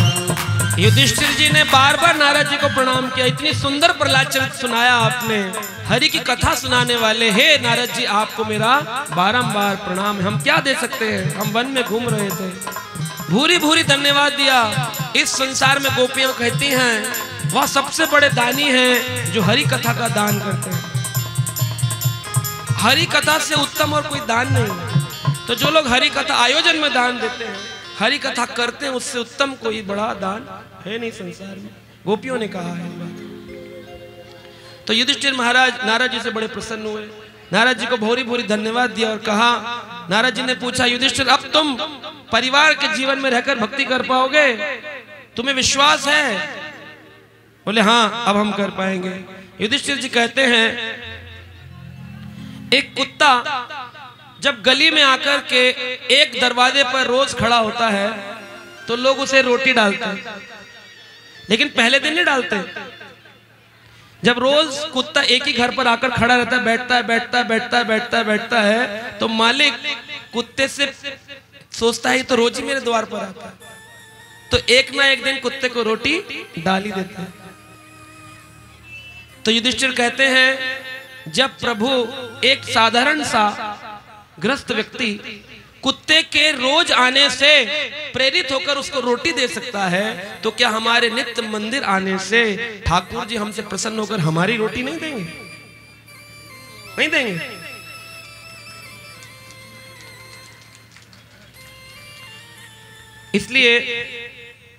युधिष्ठिर जी ने बार बार नारद जी को प्रणाम किया। इतनी सुंदर प्रहलाद चरित्र सुनाया आपने, हरि की कथा सुनाने वाले। हे नारद जी, आपको मेरा बारंबार प्रणाम। हम क्या दे सकते हैं, हम वन में घूम रहे थे। भूरी भूरी धन्यवाद दिया। इस संसार में गोपियां कहती हैं वह सबसे बड़े दानी हैं जो हरि कथा का दान करते हैं। हरि कथा से उत्तम और कोई दान नहीं। तो जो लोग हरि कथा आयोजन में दान देते हैं, हरि कथा करते हैं, उससे उत्तम कोई बड़ा दान है नहीं संसार में। गोपियों ने कहा है बात। तो युधिष्ठिर महाराज नारद जी से बड़े प्रसन्न हुए, नारद जी को भोरी भोरी धन्यवाद दिया और कहा, नारद जी ने पूछा, युधिष्ठिर अब तुम परिवार के जीवन में रहकर भक्ति कर पाओगे? तुम्हें विश्वास है? बोले हाँ, अब हम कर पाएंगे। युधिष्ठिर जी कहते हैं, एक कुत्ता जब गली में आकर के एक दरवाजे पर रोज खड़ा होता है तो लोग उसे रोटी डालते हैं, लेकिन पहले दिन नहीं डालते। जब रोज कुत्ता एक ही घर पर आकर खड़ा रहता है, बैठता है बैठता है बैठता है बैठता है बैठता है, तो मालिक कुत्ते से सोचता है तो रोज ही मेरे द्वार पर आता है, तो एक ना एक दिन कुत्ते को रोटी डाल ही देता है। तो युधिष्ठिर कहते हैं, जब प्रभु एक साधारण सा ग्रस्त व्यक्ति कुत्ते के रोज आने से प्रेरित होकर उसको रोटी दे सकता है, तो क्या हमारे नित्य मंदिर आने से ठाकुर जी हमसे प्रसन्न होकर हमारी रोटी नहीं देंगे? नहीं देंगे। इसलिए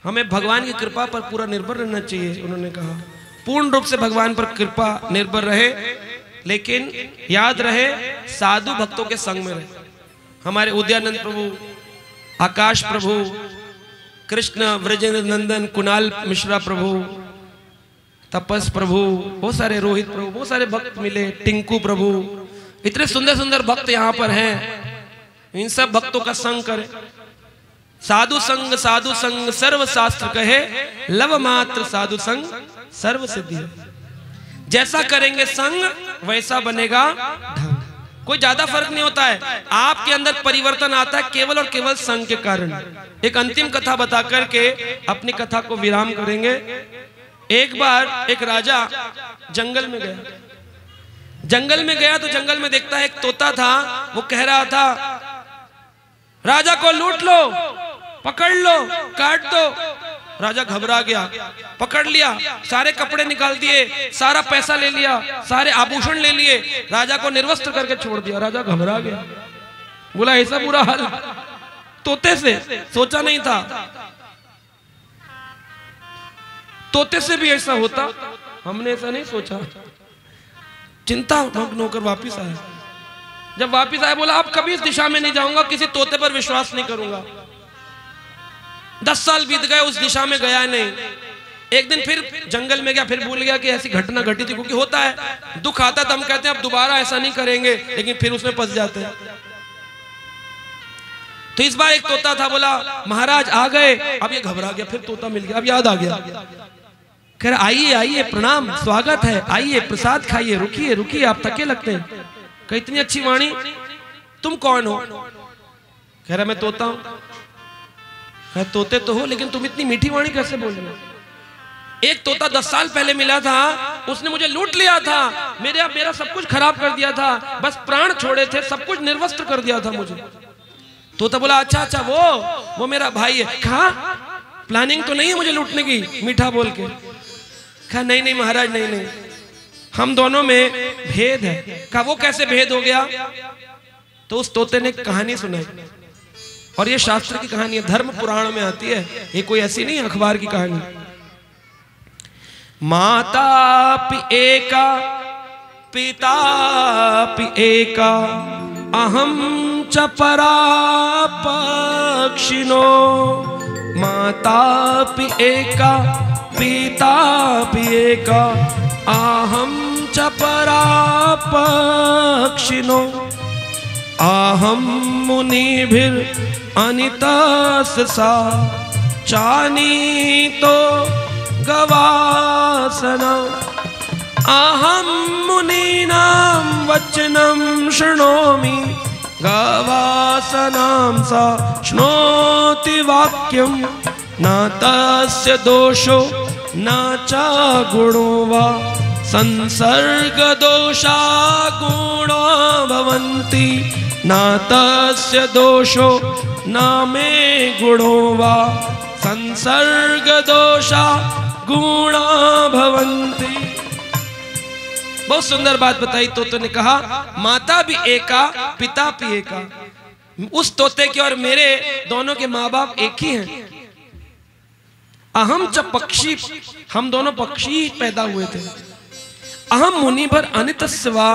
हमें भगवान की कृपा पर पूरा निर्भर रहना चाहिए। उन्होंने कहा पूर्ण रूप से भगवान पर कृपा निर्भर रहे, लेकिन याद रहे साधु भक्तों के संग में रहे। हमारे उदयानंद प्रभु, आकाश प्रभु, कृष्ण व्रजेंद्र नंदन, कुणाल मिश्रा प्रभु, तपस प्रभु, बहुत सारे रोहित प्रभु, बहुत सारे भक्त मिले, टिंकू प्रभु, इतने सुंदर सुंदर भक्त यहाँ पर हैं। इन सब भक्तों का संग करें। साधु संग सर्व शास्त्र कहे, लव मात्र साधु संग सर्व सिद्धि। जैसा करेंगे संग वैसा बनेगा ढंग। कोई ज्यादा फर्क नहीं होता है, आपके अंदर परिवर्तन आता है केवल और केवल संग के कारण। एक अंतिम कथा बता करके अपनी कथा को विराम करेंगे। एक बार एक राजा जंगल में गया। जंगल में गया तो जंगल में देखता है एक तोता था, वो कह रहा था, राजा को लूट लो, पकड़ लो, काट दो। राजा घबरा गया, पकड़ लिया, सारे कपड़े निकाल दिए, सारा पैसा ले लिया, सारे आभूषण ले लिए, राजा को निर्वस्त्र करके छोड़ दिया। राजा घबरा गया, बोला ऐसा बुरा हाल तोते से सोचा नहीं था, तोते से भी ऐसा होता, हमने ऐसा नहीं सोचा। चिंता मग्न होकर वापिस आया। जब वापिस आया बोला अब कभी इस दिशा में नहीं जाऊंगा, किसी तोते पर विश्वास नहीं करूंगा। 10 साल बीत गए, उस दिशा में गया नहीं। एक दिन फिर जंगल में गया, फिर भूल गया कि ऐसी घटना घटी थी, क्योंकि होता है दुख आता तो हम कहते हैं अब दोबारा ऐसा नहीं करेंगे, लेकिन फिर उसमें फंस जाते हैं। तो इस बार एक तोता था, बोला महाराज आ गए। अब ये घबरा गया, फिर तोता मिल गया, अब याद आ गया, कह रहा आइए आइए, प्रणाम, स्वागत है, आइए प्रसाद खाइए, रुकिए रुकिए, आप थके लगते हैं। कह इतनी अच्छी वाणी, तुम कौन हो? कह रहा मैं तोता हूं। है तोते तो हो, लेकिन तुम इतनी मीठी वाणी कैसे बोल रहे हो? एक तोता 10 साल पहले मिला था, उसने मुझे लूट लिया था, मेरा सब कुछ खराब कर दिया था, बस प्राण छोड़े थे, सब कुछ निर्वस्त्र कर दिया था मुझे। तोता बोला अच्छा अच्छा, वो मेरा भाई है। कहा प्लानिंग तो नहीं है मुझे लूटने की? मीठा बोल के कहा नहीं नहीं महाराज, नहीं नहीं, हम दोनों में भेद है। कहा वो कैसे भेद हो गया? तो उस तोते ने कहानी सुनाई, और ये शास्त्र की कहानी है, धर्म पुराण में आती है, ये कोई ऐसी नहीं अखबार की कहानी। माता पि एका पिता पि एका अहम च परा पक्षिणो। माता पि एका पिता पि एका अहम च परा पक्षिणो। आहम मुनिभिर अनितस सा चानीतो गवासना। आहम मुनीनां वचनं शृणोमि गवासनां सा शृणोति वाक्यं। न तस्य दोषो न च गुणो वा संसर्ग दोषा गुणो भवन्ति। न तस्य दोषो न मे गुणो वा संसर्ग दोषा गुणा भवन्ति। बहुत सुंदर बात बताई तोते ने कहा, माता भी एका पिता भी एका। उस तोते के और मेरे दोनों के माँ बाप एक ही हैं। अहम च पक्षी, हम दोनों पक्षी पैदा हुए थे। अहम मुनि भर अनितस्वा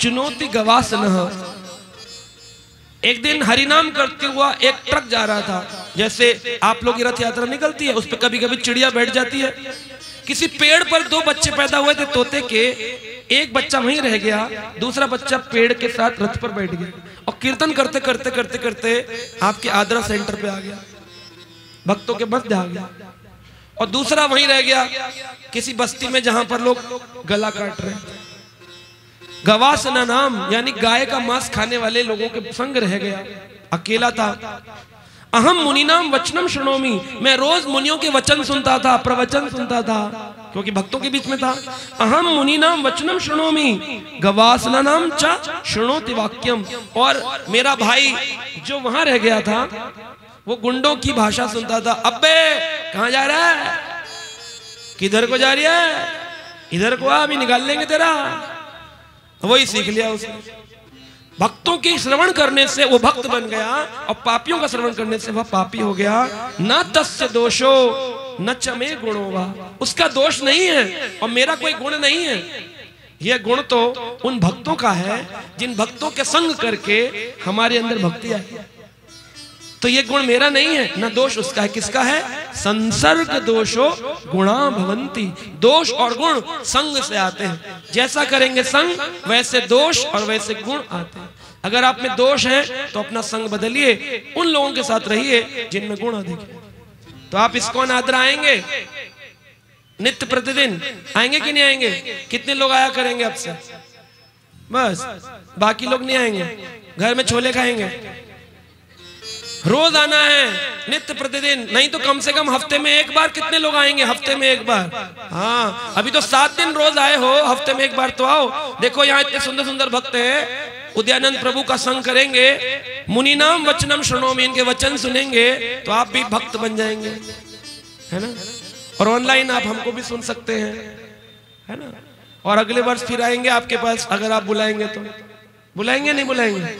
चुनौती गवासनः। एक दिन हरिनाम करते हुआ एक ट्रक जा रहा था, जैसे आप लोग की रथ यात्रा निकलती है, उस पर कभी कभी चिड़िया बैठ जाती है। किसी पेड़ पर दो बच्चे पैदा हुए थे तोते के, एक बच्चा वहीं रह गया, दूसरा बच्चा पेड़ के साथ रथ पर बैठ गया और कीर्तन करते करते करते करते आपके आदरा सेंटर पे आ गया, भक्तों के मध्य आ गया। और दूसरा वहीं रह गया किसी बस्ती में जहां पर लोग गला काट रहे हैं। गवासना नाम यानी गाय का मांस खाने वाले लोगों के संग रह गया, अकेला था। अहम मुनिनाम वचनम शृणोमि, मैं रोज मुनियों के वचन सुनता था, प्रवचन सुनता था, क्योंकि भक्तों के बीच में था। अहम मुनिनाम वचनम शृणोमि गवासना नाम च शृणोति वाक्यम। और मेरा भाई जो वहां रह गया था वो गुंडों की भाषा सुनता था। अबे कहां जा रहा है, किधर को जा रही है, इधर को आ, अभी निकाल लेंगे तेरा। वही सीख लिया उसने। भक्तों के श्रवण करने से वो भक्त बन गया और पापियों का श्रवण करने से वह पापी हो गया। न तस्य दोषो न च मे गुणो वा, उसका दोष नहीं है और मेरा कोई गुण नहीं है। यह गुण तो उन भक्तों का है जिन भक्तों के संग करके हमारे अंदर भक्ति आई। तो ये गुण मेरा नहीं है, ना दोष उसका है। किसका है? संसर्ग दोषो गुणा भवंती। दोष और गुण संग से आते हैं। जैसा करेंगे संग वैसे दोष और वैसे गुण आते हैं। अगर आप में दोष है तो अपना संग बदलिए, उन लोगों के साथ रहिए जिनमें गुण अधिक है। तो आप इस्कॉन आदरा आएंगे नित्य प्रतिदिन, आएंगे कि नहीं आएंगे? कितने लोग आया करेंगे आपसे? बस, बाकी लोग नहीं आएंगे, घर में छोले खाएंगे। रोज आना है नित्य प्रतिदिन, नहीं तो कम से कम हफ्ते में एक बार। कितने लोग आएंगे हफ्ते में एक बार? हाँ, अभी तो 7 दिन रोज आए हो, हफ्ते में एक बार तो आओ। देखो यहाँ इतने सुंदर सुंदर भक्त हैं, उदयानंद प्रभु का संग करेंगे, मुनि नाम वचनम शृणोमि, इनके वचन सुनेंगे तो आप भी भक्त बन जाएंगे, है ना। और ऑनलाइन आप हमको भी सुन सकते हैं, है ना। और अगले वर्ष फिर आएंगे आपके पास, अगर आप बुलाएंगे तो। बुलाएंगे नहीं बुलाएंगे?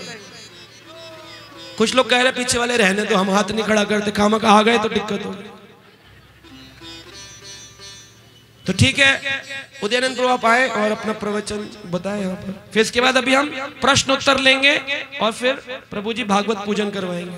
कुछ लोग कह रहे पीछे वाले रहने तो, हम हाथ नहीं खड़ा करते, खामा का आ गए तो दिक्कत होगी। तो ठीक है, उदयानंद प्रभु आप आए और अपना प्रवचन बताएं यहाँ पर। फिर इसके बाद अभी हम प्रश्न उत्तर लेंगे और फिर प्रभु जी भागवत पूजन करवाएंगे।